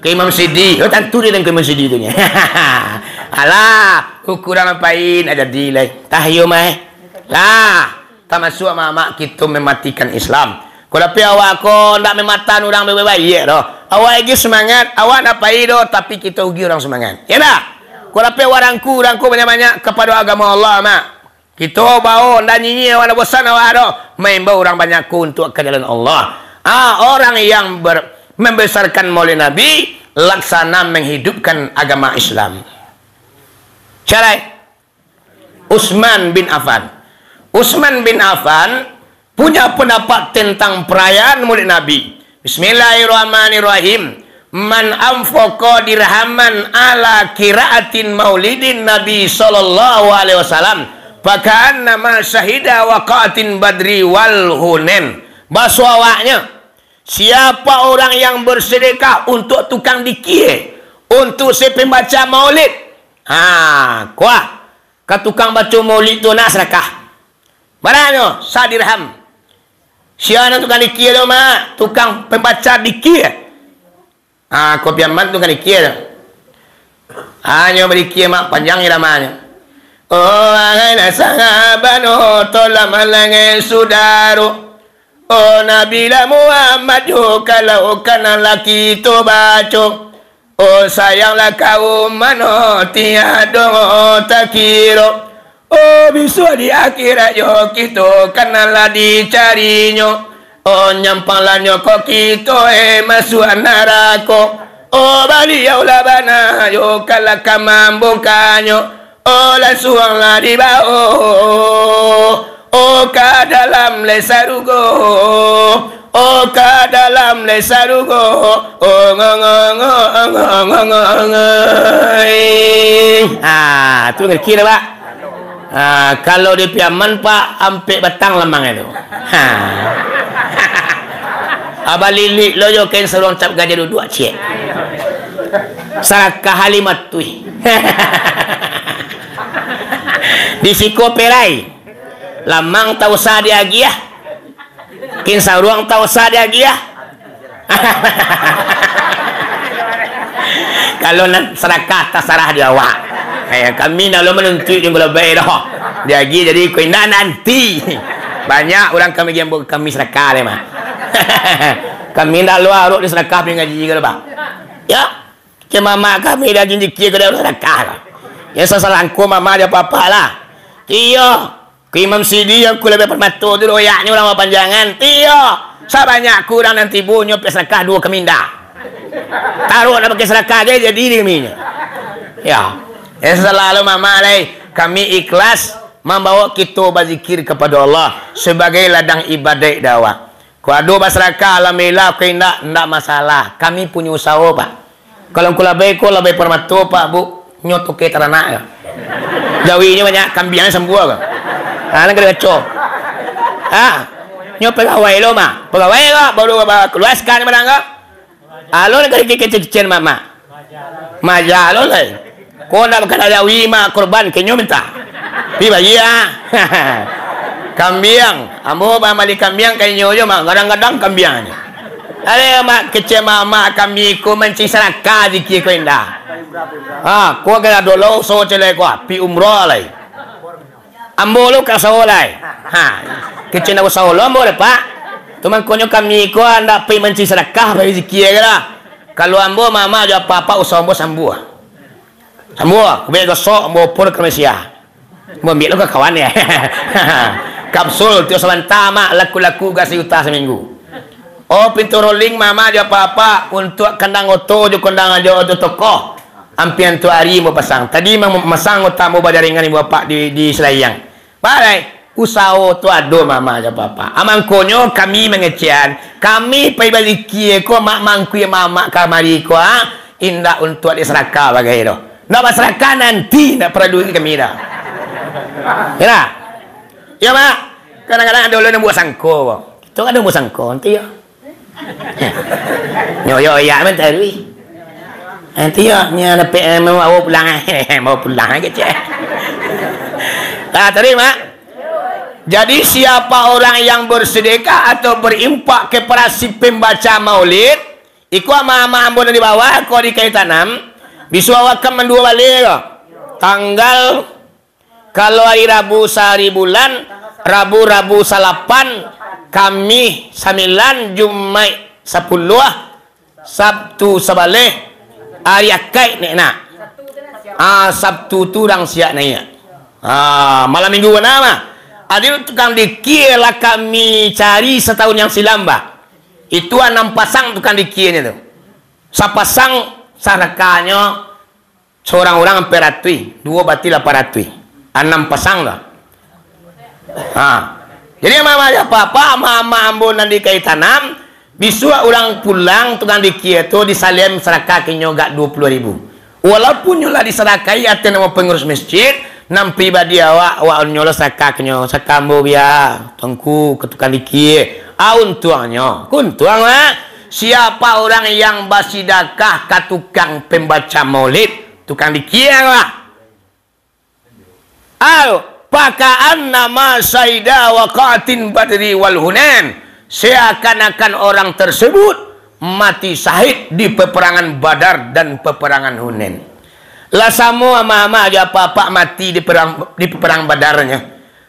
Ke Imam Sidi. Oh, tentu dia dengan Imam Sidi tu ni. Alah, ukuran apain ada delay. Tahyo mai. Lah, tak masuk mak kita mematikan Islam. Kalau tapi awak ko ndak mematan orang baik-baik dah. Awak lagi semangat, awak nak pai dah tapi kita ugi orang semangat. Ya dah. Kalau tapi orangku banyak-banyak kepada agama Allah mak. Kita bau ndak nyanyi awak nak bosan awak dah. Main bau orang banyakku untuk ke jalan Allah. Orang yang membesarkan Maulid Nabi laksana menghidupkan agama Islam. Syarai Utsman bin Affan. Utsman bin Affan punya pendapat tentang perayaan Maulid Nabi. Bismillahirrahmanirrahim. Man anfaqa dirhaman ala qiraatin maulidin Nabi sallallahu alaihi wasallam faka'anna ma syahida waqatin badri wal hunain. Bahasa awaknya, siapa orang yang bersedekah untuk tukang dikir, untuk si pembaca maulid. Kuah. Ka tukang baca maulid tu nak sedekah. Barangnya 1 dirham. Siapa tukang dikir tu mak? Tukang pembaca dikir. Kopi amat tukang dikir. Hanya berdikir mak panjang namanya. Oh angai sahabano tola malangai sudaro. Oh Nabilah Muhammad kalau kana laki tu baco. Oh sayanglah kaum mano tiada tak kira. Oh besok di akhirat yo kita kanalah dicarinya. Oh nyampanglanyo kok kita masuk neraka. Oh beliau lah bana yo kala kamambukanyo. Oh langsunglah dibawa. Oh ke dalam lesarugo. Oh ke dalam lesarugo. Oh tu ngerti dah pak. Kalau di piaman pak ampe batang lemang itu. Abah lilik lo yo ken serong cap gajah duduk cik. Sarakah halimat tui. Di siko perai. Lamang tahu sa dia gia. Kin saruang tahu sa dia gia. Kalau nak serakah terserah dia awak. Kami nak lo menuntut yang lebih dah. Dia lagi jadi kau nanti. Banyak orang kami yang kami serakah le mah. Kami nak lo aruk di serakah pergi ngaji ke lepas. Ya. Ke mama kami dah janji ke dia serakah. Yang sasalangku mama dia apa lah. Tio, ke Imam Sidi yang ku lebih permatu tu royaknya orang panjangan. Tio, sebanyak kurang nanti bunyo pesakah 2 keminda. Taruh nak pakai serakah dia jadi dirinya. Ya. Selalu mama lai kami ikhlas membawa kita berzikir kepada Allah sebagai ladang ibadat dakwah. Kalau berserakah alhamdulillah kau ndak masalah. Kami punya usaha pak. Kalau kau lebih permatu pak bu nyoto ke teranak ya. Jawinya banyak kambingnya sembuh ke. Nak kena kacau. Nyo pegawai lo mah. Pegawai lo baru keluaskan mana enggak? Alo nak kecil-kecil mama. Maja lo lah. Kau nak kena jawi mah korban kenyo minta. Pi bayi Kambing. Ambo mali kambing kenyo je mah. Kadang-kadang kambing ni. Ada mak kecil mama kami ko mencing serakah zikir ko indah. Ko kena dolo so cele ko pi umrah lai. Ambo lu ka so lai. Kecil nak so lo ambo le pak. Tuman konyo kami ko anda pi mencing serakah bagi zikir lah. Kalau ambo mama jo apa-apa usaha ambo sambuh. Sambuh, be ko so ambo pun ke Malaysia. Ambo ambil lu ke kawan ya. Kapsul tu selantama laku-laku gas juta seminggu. Oh pintu rolling mama dia apa-apa untuk kandang oto je kandang aja tokoh. Ampian tu hari mau pasang. Tadi masang utama badaringan ibu bapak di Selayang. Barai usaha tu ado mama dia apa-apa. Amangkonyo kami mengecian. Kami pai balikie ko mak mangku mama kamari ko indah untuk diserakah bagai do. Nak berserakah nanti nak perlu kami dah. Ya. Ya mak. Kadang-kadang ada orang buat sangko. Tu ada buat sangko nanti ya. Nyo ya mentari. Nanti ya nya dapat mau pulang mau pulang ke cek. Terima. Jadi siapa orang yang bersedekah atau berimpak kepada si pembaca maulid, iku ama-ama ambon di bawah ko di kai tanam, bisa awakan mendua balik ko. Tanggal kalau hari Rabu sehari bulan, Rabu salapan kami 9 Jumat 10 Sabtu sebalik hari akad ni nak. Sabtu tu dang siap naik. Malam minggu mana? Adil tukang dikir lah kami cari setahun yang silam bah. Itu 6 pasang tukang dikirnya tu. Sapasang sarakanya seorang orang hampir ratui, 2 bati 800. 6 pasang lah. Jadi mama apa-apa mama ambon nanti kai tanam bisua orang pulang tukang dikir tu disalem serakah kinyo gak 20.000. Walaupun nyola diserakai ate nama pengurus masjid nam pribadi awak nyola serakah kinyo sakambo biar tengku ke tukang dikir untuangnya kuntuang siapa orang yang basidakah ke tukang pembaca maulid tukang dikir lah. Pakaan nama Saida waqatin badri wal hunan. Seakan-akan orang tersebut mati syahid di peperangan Badar dan peperangan Hunain. Lah semua mama aja apa-apa mati di peperang Badarnya.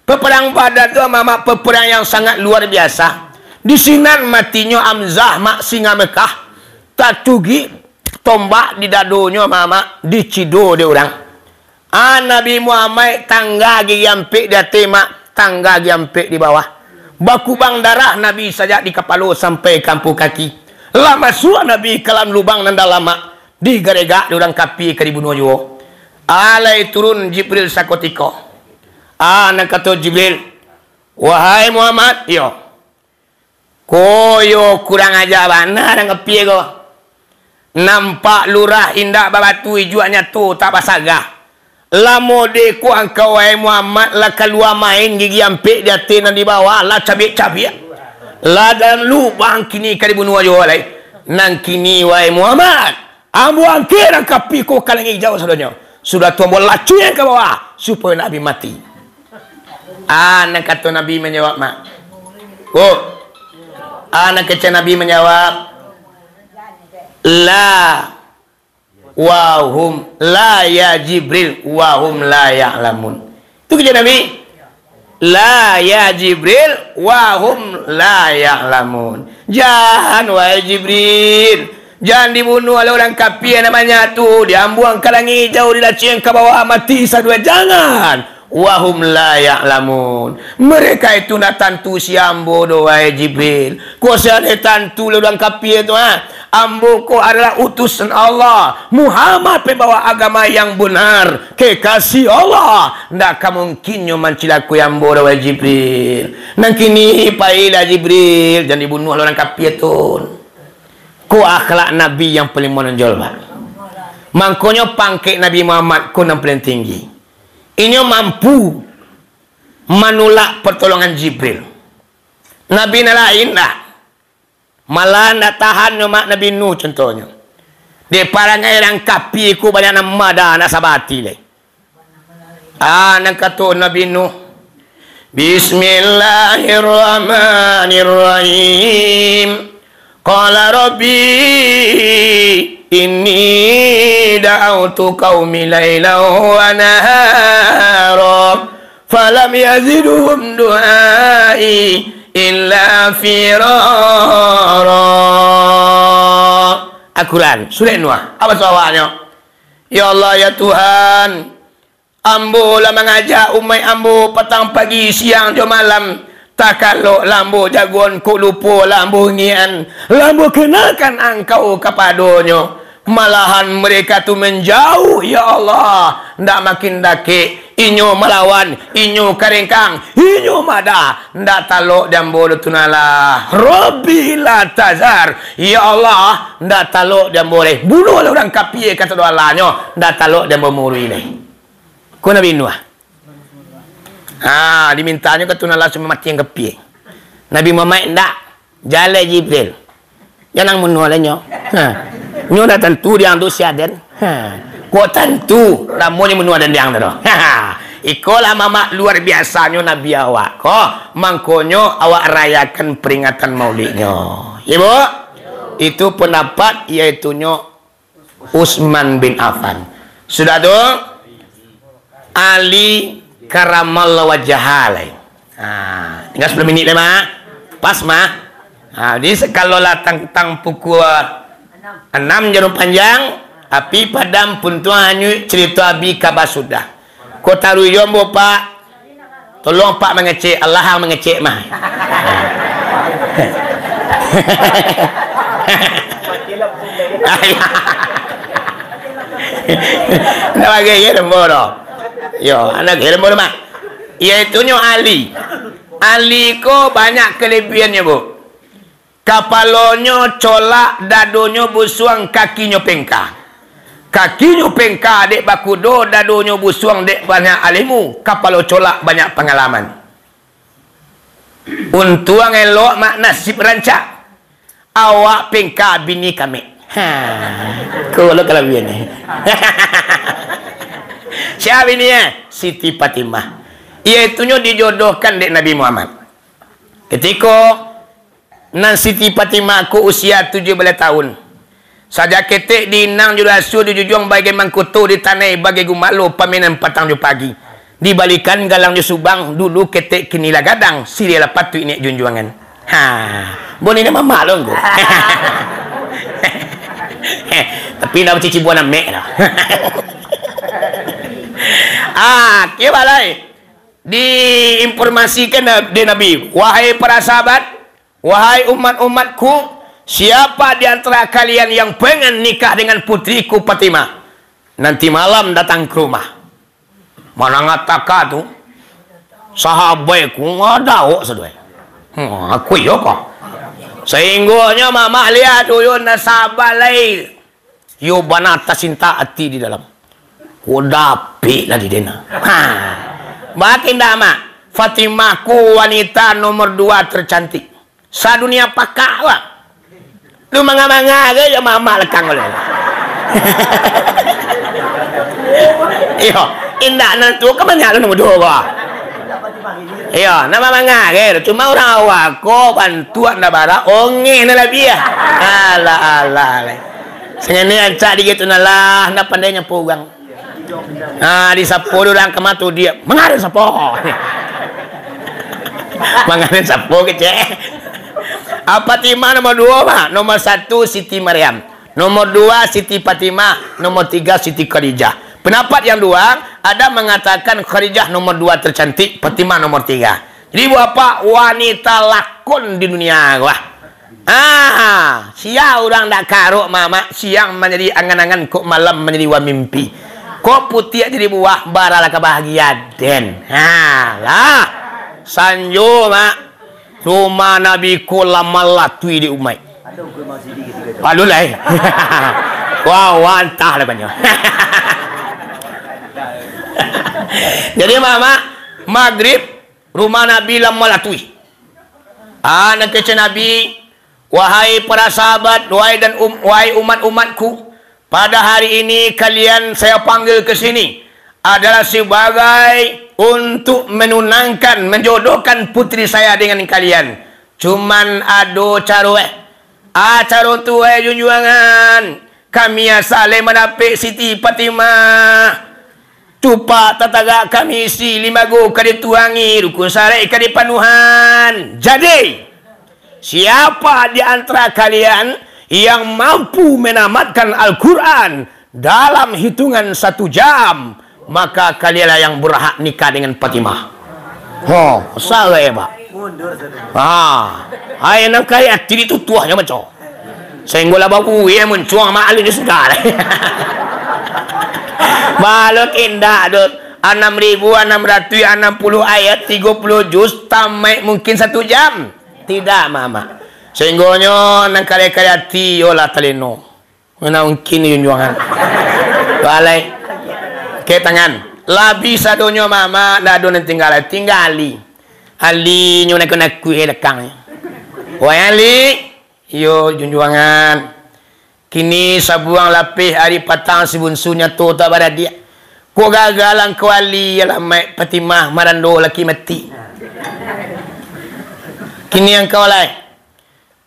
Peperang Badar itu mama peperang yang sangat luar biasa. Di sinan matinya Hamzah mak singa Mekah. Tak cugi tombak di dadonya mama dicido dia orang. Nabi Muhammad tangga giampik dia tema tangga giampik di bawah. Bakubang darah Nabi saja di kepala sampai kampung kaki. Lama suah Nabi kalam lubang nanda lama digeregak orang kapi ke dibunuh juga. Alai turun Jibril sakotiko. Nak kata Jibril, wahai Muhammad, yo. Koyo kurang aja bana dan kepi ko. Nampak lurah indak babatu ijuannya tu tak pasagah. Lamo de ku angkau wahai Muhammad la keluar main gigi ampik di atas di bawah la cabik-cabik la dalam lubang kini ka dibunuh aja walai nang kini wahai Muhammad ambu angkir kapi ko kalangi jauh sadanya Sudah tombol lacunya ke bawah supaya Nabi mati. Anak kata Nabi menjawab, mak. Oh, anak kata Nabi menjawab, la wahum la ya Jibril wahum la ya'lamun. Itu kerja Nabi. La ya Jibril wahum la ya'lamun. Jangan wahai Jibril, jangan dibunuh oleh orang kafir namanya tu, diambuang ke langit jauh, dilacing ke bawah mati sadua. Jangan. Wahum la ya'lamun. Mereka itu nak tantu si ambo do wahai Jibril. Ko siapa tantu le orang kafir tu Ambo ko adalah utusan Allah. Muhammad pembawa agama yang benar, kekasih Allah. Ndak mungkinnya mancilaku yang ambo do wahai Jibril. Nang kini pailah Jibril, jangan dibunuh oleh orang kafir tu. Ko akhlak Nabi yang paling menonjol, Pak. Mangkonyo pangkek Nabi Muhammad ko yang paling tinggi. Ini mampu menolak pertolongan Jibril. Nabi lain dah. Malah nak tahan mak Nabi Nuh contohnya. Di parangai orang kapi ku banyak nama dah nak sabati le. Nak kata Nabi Nuh. Bismillahirrahmanirrahim. Qala rabbi inni da'autu qaumi laylan wa nahara falam yazidhum du'ai illa firara. Al-Quran surah Nuh. Apa soalannya? Ya Allah ya Tuhan, ambo lah mengajak umat ambo petang pagi siang dan malam. Tak kalau lambo jagoan ku lupa lambo ngian, lambo kenakan engkau kepadanya. Malahan mereka tu menjauh ya Allah. Ndak makin dake inyo melawan, inyo karengkang, inyo madah. Ndak talok jambo tunala. Rabbi la tazar. Ya Allah, ndak talok jambo boleh bunuh orang kafir kata doa Allahnya. Ndak talok jambo muri ni. Ku Nabi Nuh. Dimintanya ke tunala semua mati yang kepie. Nabi Muhammad ndak jale Jibril. Jangan menualnya. Nyo dah tentu dia tu siaden. Ko tentu lamun menua dan yang tu. Ikolah mama luar biasanya Nabi awak. Ko mangkonyo awak rayakan peringatan Maulidnya. Ibu, itu pendapat iaitu Utsman bin Affan. Sudah tu Ali karamallahu wajahalai. Tinggal 10 minit dah mak. Pas mak. Jadi kalau lah tang pukul 6 jarum panjang, api padam pun tuannya cerita abi kabar sudah. Ko taruh jombo Pak. Tolong Pak mengecek, Allah mengecek mah. Nak bagi ya demboro. Yo, anak ilmu mak. Iaitunya Ali. Ali ko banyak kelebihannya, Bu. Kapalonyo colak, dadonyo busuang, kakinya pengka. Kakinya pengka dek bakudo, dadonyo busuang dek banyak alimu. Kapalo colak banyak pengalaman. Untuang elok mak nasib rancak. Awak pengka bini kami. Kalau kelebihannya. Siapa ini ya? Siti Fatimah. Iaitunya dijodohkan dengan Nabi Muhammad. Ketika nan Siti Fatimah ku usia 17 tahun. Saja ketik di nang jurasu di jujung bagi mangkutu di tanai bagi gumalu paminan patang ju pagi. Dibalikan galang ju subang dulu ketik kinilah gadang sirilah patu ini junjuangan. Boleh nama malu ku. Tapi nak cici buah nak mek dah. Kira lai diinformasikan dari Nabi, wahai para sahabat, wahai umat-umatku, siapa di antara kalian yang pengen nikah dengan putriku Fatimah, nanti malam datang ke rumah. Mana ngataka tu sahabatku ada sedoi. Aku yo kok. Sehingganya mama lihat uyun nasabah lain. Yo banata cinta hati di dalam. Udapi lah di dena. Makin dah mak. Fatimah ku wanita nomor 2 tercantik. Sadunia pakak wak. Lu mangga-mangga ke ya mama lekang oleh. Iya, indah nentu ke banyak lu nombor 2 gua. Iya, nama mangga ke. Cuma orang awak ko bantuan da bara onge na lebih ya. Ala. Sengene ancak di gitu nalah, na pandainya pugang. Di sapo orang kematu dia. Mengarin sapo. Mengarin sapo kece. Apa Fatimah nomor 2 mah? Nomor 1 Siti Maryam. Nomor 2 Siti Fatimah. Nomor 3 Siti Khadijah. Pendapat yang 2 ada mengatakan Khadijah nomor 2 tercantik, Fatimah nomor 3. Jadi apa wanita lakon di dunia wah. Siang orang tak karuk mama, siang menjadi angan-angan, kok malam menjadi mimpi. Kok putih jadi buah baralah kebahagiaan den. Lah. Sanjo mak rumah Nabi ku lama latui di umai. Aduh lah. Wow, wantah lah banyak. Jadi mama maghrib rumah Nabi lama latui. Anak kecil Nabi, wahai para sahabat, wahai umat-umatku, pada hari ini kalian saya panggil ke sini adalah sebagai untuk menunangkan, menjodohkan putri saya dengan kalian. Cuman ado caroe. Caro tuai junjuangan. Kami asale menapik Siti Fatimah. Cupa tataga kami si 5 go kadi tuangi, rukun sarai kadi panuhan. Jadi, siapa di antara kalian yang mampu menamatkan Al-Quran dalam hitungan 1 jam, maka kalianlah yang berhak nikah dengan Fatimah. Salah ya pak. Hai nak kaya tiri tu tuahnya macam. Sehingga babu ya mencuang malu ni sudah. Balok indah dot 6.660 ayat 30 juz tamat mungkin 1 jam. Tidak mama. Sehingga nang kaya ti yola taleno. Mana mungkin junjuangan. Balai. Ke tangan. Labi sadonyo mama dado tinggali. Ali nyo nak lekang. Wahai Ali, yo junjuangan. Kini sabuang lapih hari patang sibunsunya tu tak pada dia. Ko gagalang kuali ialah mai Fatimah marando laki mati. Kini yang kau lai.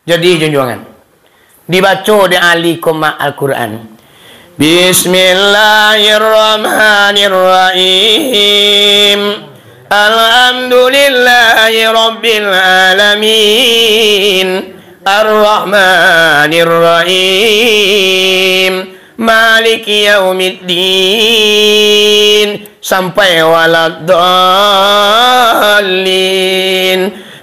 Jadi junjuangan. Dibaca di Ali koma Al-Quran. Bismillahirrahmanirrahim. Alhamdulillahi Rabbil Alamin. Ar-Rahmanir-Rahim. Maliki Yaumiddin. Sampai waladdallin.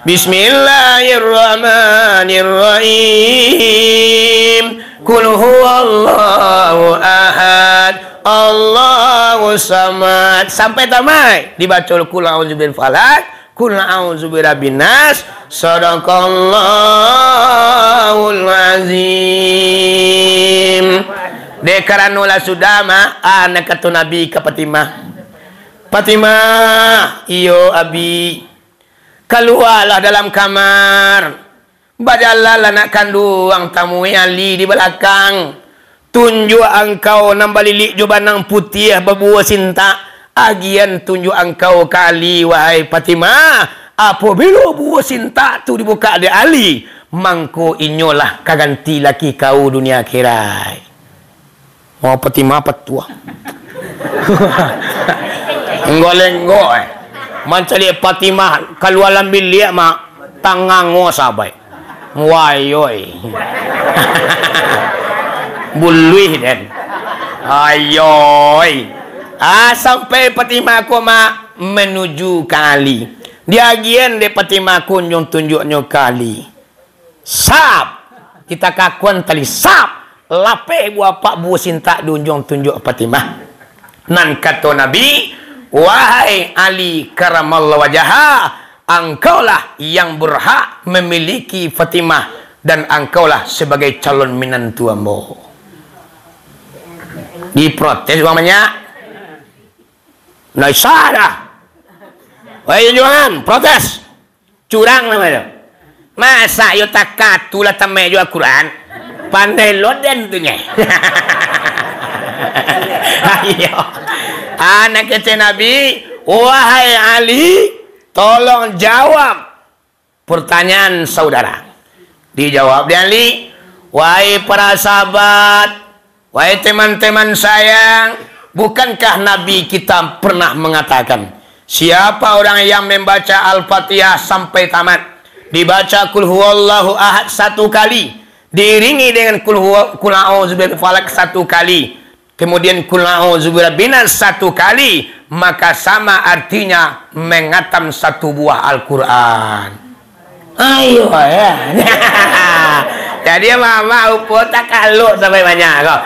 Bismillahirrahmanirrahim. Qul huwallahu ahad. Allahu samad. Sampai tamat dibaca qul a'udzu birabbil falaq, qul a'udzu birabbin nas. Sadaqallahul azim. Dekaranola sudama anak kata Nabi ke Fatimah. Fatimah, iyo abi, keluarlah dalam kamar. Bajalah anak kandung tamu Ali di belakang. Tunjuk engkau nambah lilik jubanang putih berbuah cinta. Agian tunjuk engkau kali wahai Fatimah. Apabila buah cinta tu dibuka di Ali, mangko inyolah kaganti laki kau dunia akhirat. Oh Fatimah petua. Enggol-enggol Mancali Fatimah keluar lambil liat mak tangango sabai. Wayoy. Buluih den. Ayoy. Sampai Fatimah koma menuju kali. Dia agian de Fatimah kunjung tunjuknya kali. Sap. Kita kakuan tali sap. Lapeh buah pak buah sinta dunjung tunjuk Fatimah. Nan kata Nabi, wahai Ali karamallahu wajaha, engkaulah yang berhak memiliki Fatimah dan engkaulah sebagai calon menantu ambo. Diprotes umpamanya. Nah salah. Wahai junjungan, protes. Curang namanya. Masa yo takatu lah tamai jo Al-Quran. Pandai loden tu nya. Ayo. Anak kata Nabi, wahai Ali, tolong jawab pertanyaan saudara. Dijawab dia Ali, wahai para sahabat, wahai teman-teman sayang, bukankah Nabi kita pernah mengatakan, siapa orang yang membaca Al-Fatihah sampai tamat, dibaca Qul huwallahu ahad 1 kali, diiringi dengan Qul a'udzu birabbil falaq 1 kali, kemudian Qul a'udzu birabbin nas 1 kali, maka sama artinya mengatam 1 buah Al-Quran. Ayo ya. Jadi mama upo tak kalau sampai banyak kau.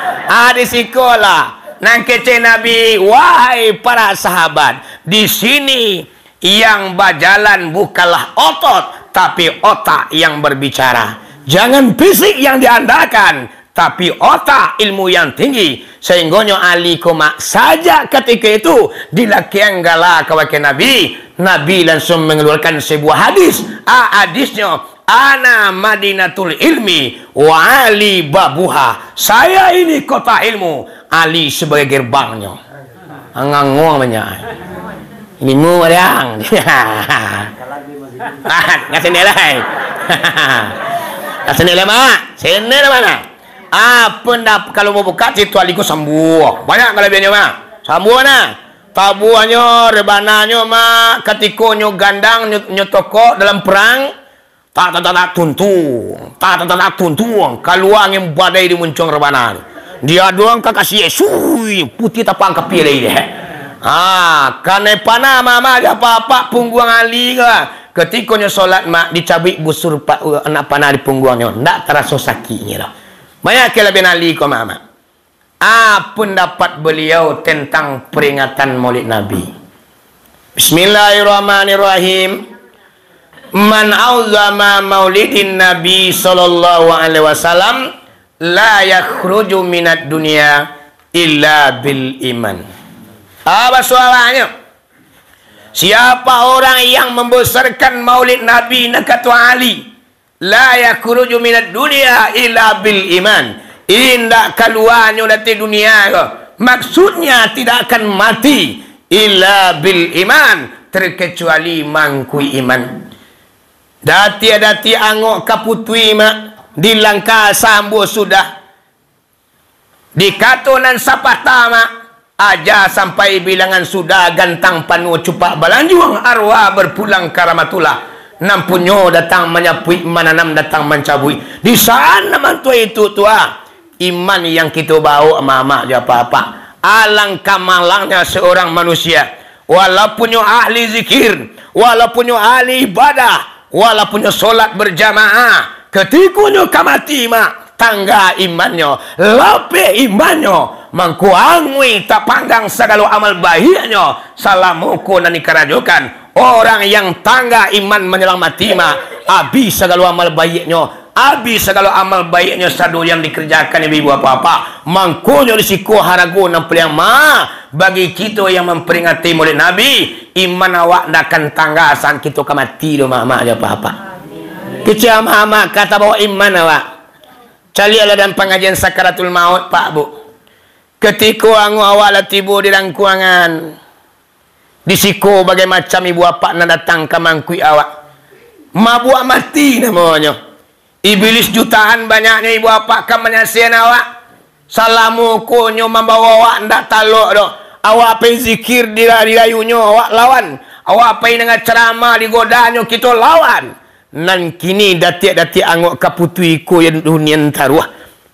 Di sekolah nang kece Nabi, wahai para sahabat, di sini yang berjalan bukanlah otot, tapi otak yang berbicara. Jangan fisik yang diandalkan, tapi otak ilmu yang tinggi. Sehingga Ali koma saja ketika itu dilakian gala kepada Nabi langsung mengeluarkan sebuah hadis. Hadisnya, ana madinatul ilmi wa Ali babuha. Saya ini kota ilmu, Ali sebagai gerbangnya. Ngangong banyak. Ini mu yang. Nggak senilai. Nggak senilai mak. Senilai mana? Kalau mau buka situ aliku sambuh. Banyak kelebihannya mak. Sambuh na. Tabuannya, rebananya mak. Ketika nyo gandang, nyo toko dalam perang. Tak tuntung. Keluar yang badai di muncung rebana. Dia doang kakak sui. Putih tapang kepilih dia. Karena panah mama apa-apa pungguang Ali ke. Ketika nyo solat mak dicabik busur anak panah di punggungnya. Ndak terasa sakitnya dah. Banyak kelebihan Ali kau mama. Pendapat beliau tentang peringatan Maulid Nabi. Bismillahirrahmanirrahim. Man auzama maulidin Nabi sallallahu alaihi wasallam la yakhruju minad dunya illa bil iman. Apa soalannya? Siapa orang yang membesarkan Maulid Nabi nakatu Ali, la yakhruju minad dunya illa bil iman. Indak keluarnya dari dunia. Maksudnya tidak akan mati illa bil iman, terkecuali mangkui iman. Dati angok kaputui mak dilangka sambo sudah dikatonan sapatama aja sampai bilangan sudah gantang panuh cupak balanjuang arwah berpulang karamatullah. Nampunyo datang menyapui mananam datang mencabui. Di sana mantu itu tua iman yang kita bawa mama aja apa-apa. Alangkah malangnya seorang manusia, walaupun ahli zikir, walaupun ahli ibadah, walaupun solat berjamaah, ketika kamati mak tangga imannya, lape imannya, mangkuangui tak panggang segala amal baiknya, salamuku nani kerajokan. Orang yang tangga iman menyelamati mak, habis segala amal baiknya, habis segala amal baiknya sadu yang dikerjakan ibu apa-apa. Mangkunyo risiko harago nampil yang ma bagi kita yang memperingati Maulid Nabi, iman awak ndakan tangga san kita kamati do mama aja apa-apa. Kecil mama kata bawa iman awak. Calialah dalam pengajian sakaratul maut Pak Bu. Ketika angu awak tibu di dalam kuangan, disiko bagai macam ibu apa nak datang ke mangkui awak. Mabuak mati namanya. Iblis jutaan banyaknya ibu apa kan menyasihan awak. Salamu konyo membawa awak ndak talok doh. Awak apa zikir di layunya awak lawan. Awak apa dengan ceramah di godanya kita lawan. Nan kini datik-datik angok kaputui ko yang dunia taruh.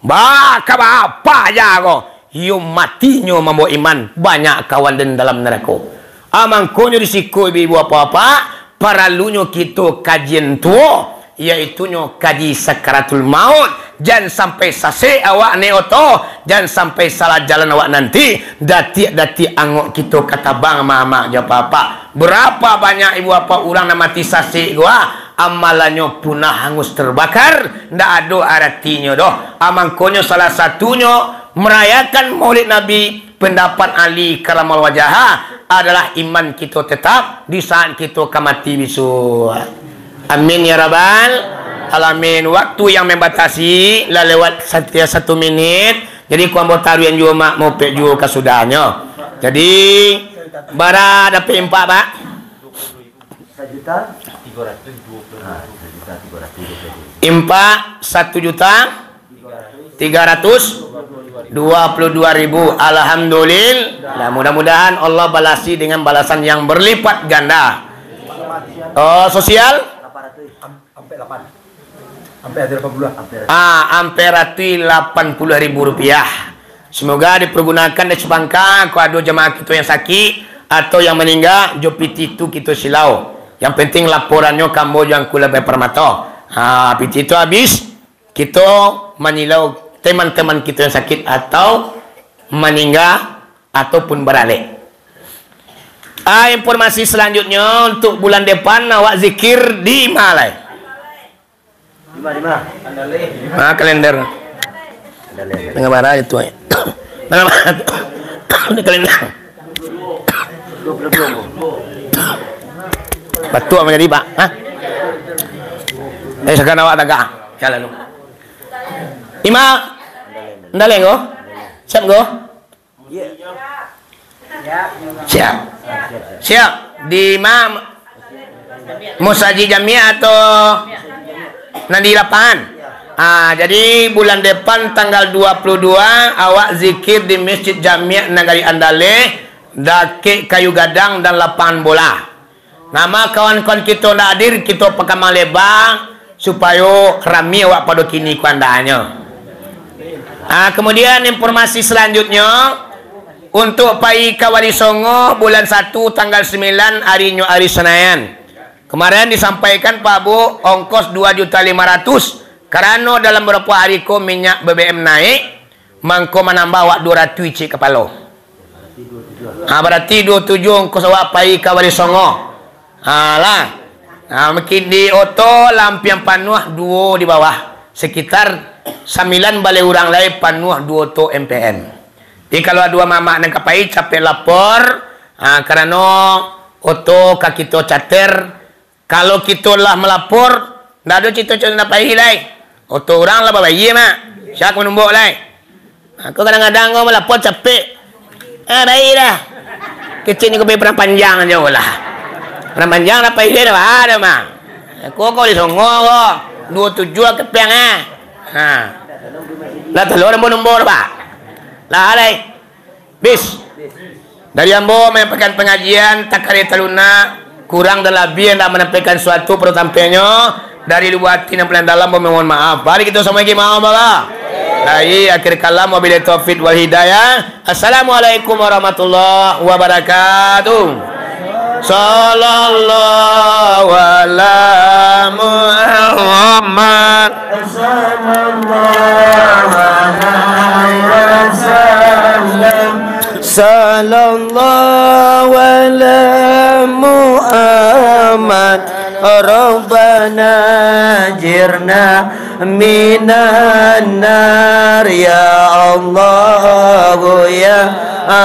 Baka apa aja ko. Yo matinya membawa iman banyak kawan dan dalam neraka. Amang konyo risiko ibu apa-apa. Paralunya kita kajian tuo, iaitunya kaji sakaratul maut. Jangan sampai sase awak neoto, jangan sampai salah jalan awak nanti. Dati angok kita kata bang mama aja apa. Berapa banyak ibu apa orang nak mati sase gua, amalannya punah hangus terbakar, ndak ada artinya doh. Amangkonyo salah satunya merayakan Maulid Nabi. Pendapat Ali karamal wajah adalah iman kita tetap di saat kita kamati bisu. Amin ya rabbal alamin. Waktu yang membatasi lah lewat setiap 1 menit. Jadi kuam taruhan juga mak mau pek juga kesudahnya. Jadi bara dapat impak Pak. 1.320.000. Impak 1.322.000. Alhamdulillah. Mudah-mudahan Allah balasi dengan balasan yang berlipat ganda. Oh, sosial? Hampir 80.000 rupiah. Semoga dipergunakan di sebangka ku ada jemaah kita yang sakit atau yang meninggal jopiti itu kita silau. Yang penting laporannya kamu yang kula permata. Piti itu habis kita menilau teman-teman kita yang sakit atau meninggal ataupun beralih. Informasi selanjutnya untuk bulan depan awak zikir di Malai. Di mana? Kalender. Tengah bara itu. Mana di kalender. 22. Batuk menjadi Pak. Sekarang awak tagak. Jalan lu. Ima. Ndaleng go? Siap go? Siap. Siap. Di mana? Musaji Jamiah atau nanti lapangan? Jadi bulan depan tanggal 22 awak zikir di Masjid Jamiah Nagari Andale, Dake Kayu Gadang dan lapangan bola. Nama kawan-kawan kita nak hadir, kita pakai lebar supaya rami awak pada kini kuandanya. Kemudian informasi selanjutnya untuk Pai Kawali Songo bulan 1 tanggal 9 harinya hari Senayan. Kemarin disampaikan Pak Bu ongkos 2.500.000 karena dalam beberapa hari ko minyak BBM naik, mangko menambah awak 200 cik kepala. Berarti 27 ongkos awak Pai Kawali Songo. Mungkin di oto lampian panuh 2 di bawah sekitar 9 balai orang lain panuh 2 oto MPN. Jadi kalau dua mama nang kapai capek lapor karena oto kaki to cater kalau kita lah melapor ndak ada cita-cita nak pai lai. Oto orang lah bayi mak. Siap menumbuk lai. Aku kadang-kadang kau melapor capek. Baik dah. Kecil ni kau perang panjang aja lah. Perang panjang apa ide dah ada mak. Kau di Songo kau 27 kepeng Lah telur nombor Pak. Lah alai. Bis. Dari ambo menyampaikan pengajian takari taluna kurang dan lebih hendak menyampaikan suatu perlu tampilnya dari luar hati yang paling dalam mohon maaf. Mari kita sama lagi maaf Bapak. Dari akhir kalam wabillahi taufik wal hidayah. Assalamualaikum warahmatullahi wabarakatuh. Sallallahu ala Muhammad. Sallallahu ala Muhammad. Rabbana jirna minan nar ya Allah ya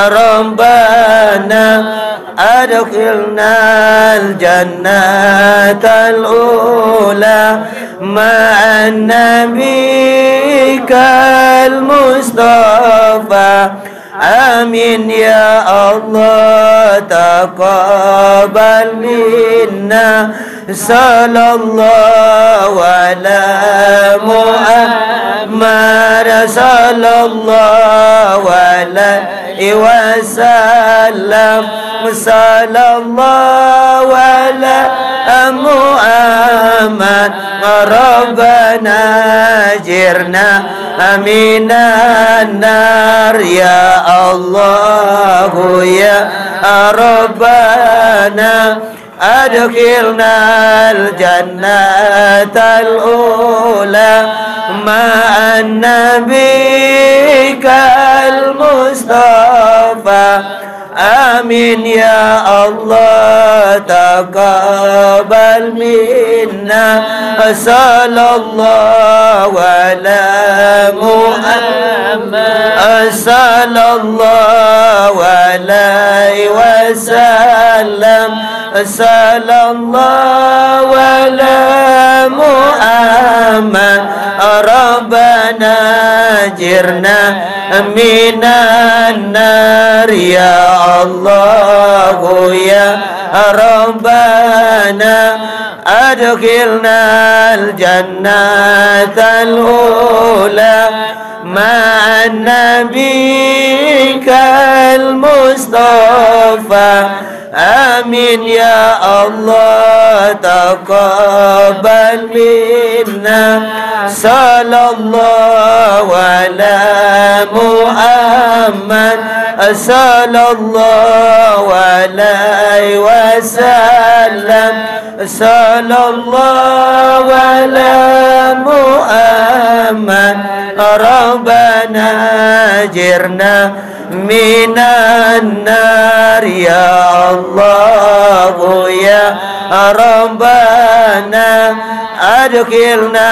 Rabbana adkhilnal jannatal ula ma'an nabiyikal mustafa amin ya Allah taqabbal minna sallallahu ala Muhammad sallallahu alaihi wasallam sallallahu ala Muhammad rabbana jirna minan nar ya Allah ya rabbana adkhilnal jannatal ula ma'an nabiyikal mustafa amin ya Allah taqabbal minna sallallahu ala Muhammad sallallahu alaihi wasallam sallallahu ala Muhammad rabbana jirna minan nar يا الله يا ربنا أدخلنا الجنة الأولى مع نبيك المصطفى آمين يا الله تقبل منا صلى الله على محمد صلى الله عليه وسلم صلى الله على محمد ربنا أجرنا من النار يا الله يا ربنا أدخلنا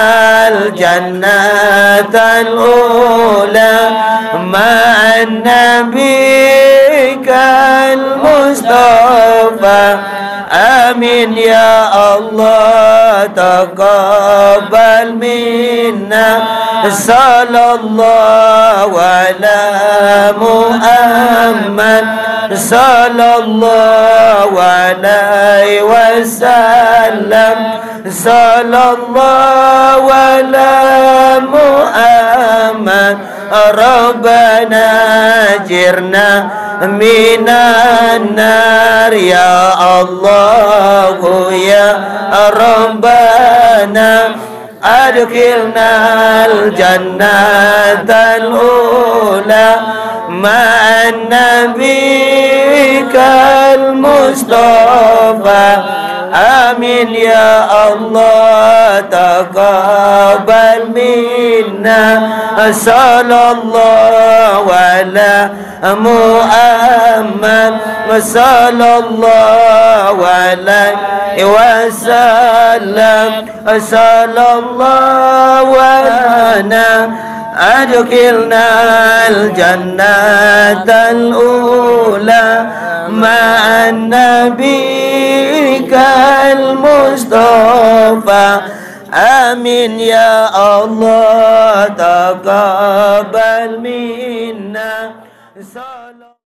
الجنة الأولى مع نبيك المصطفى آمين يا الله تقبل منا صلى الله على محمد صلى الله عليه وسلم صلى الله على محمد ربنا أجرنا من النار يا الله يا ربنا أدخلنا الجنة الأولى مع نبيك المصطفى آمين يا الله تقبل منا صلى الله على محمد صلى الله عليه وسلم صلى الله علينا أدخلنا الجنة الأولى مع نبيك المصطفى آمين يا الله تقبل منا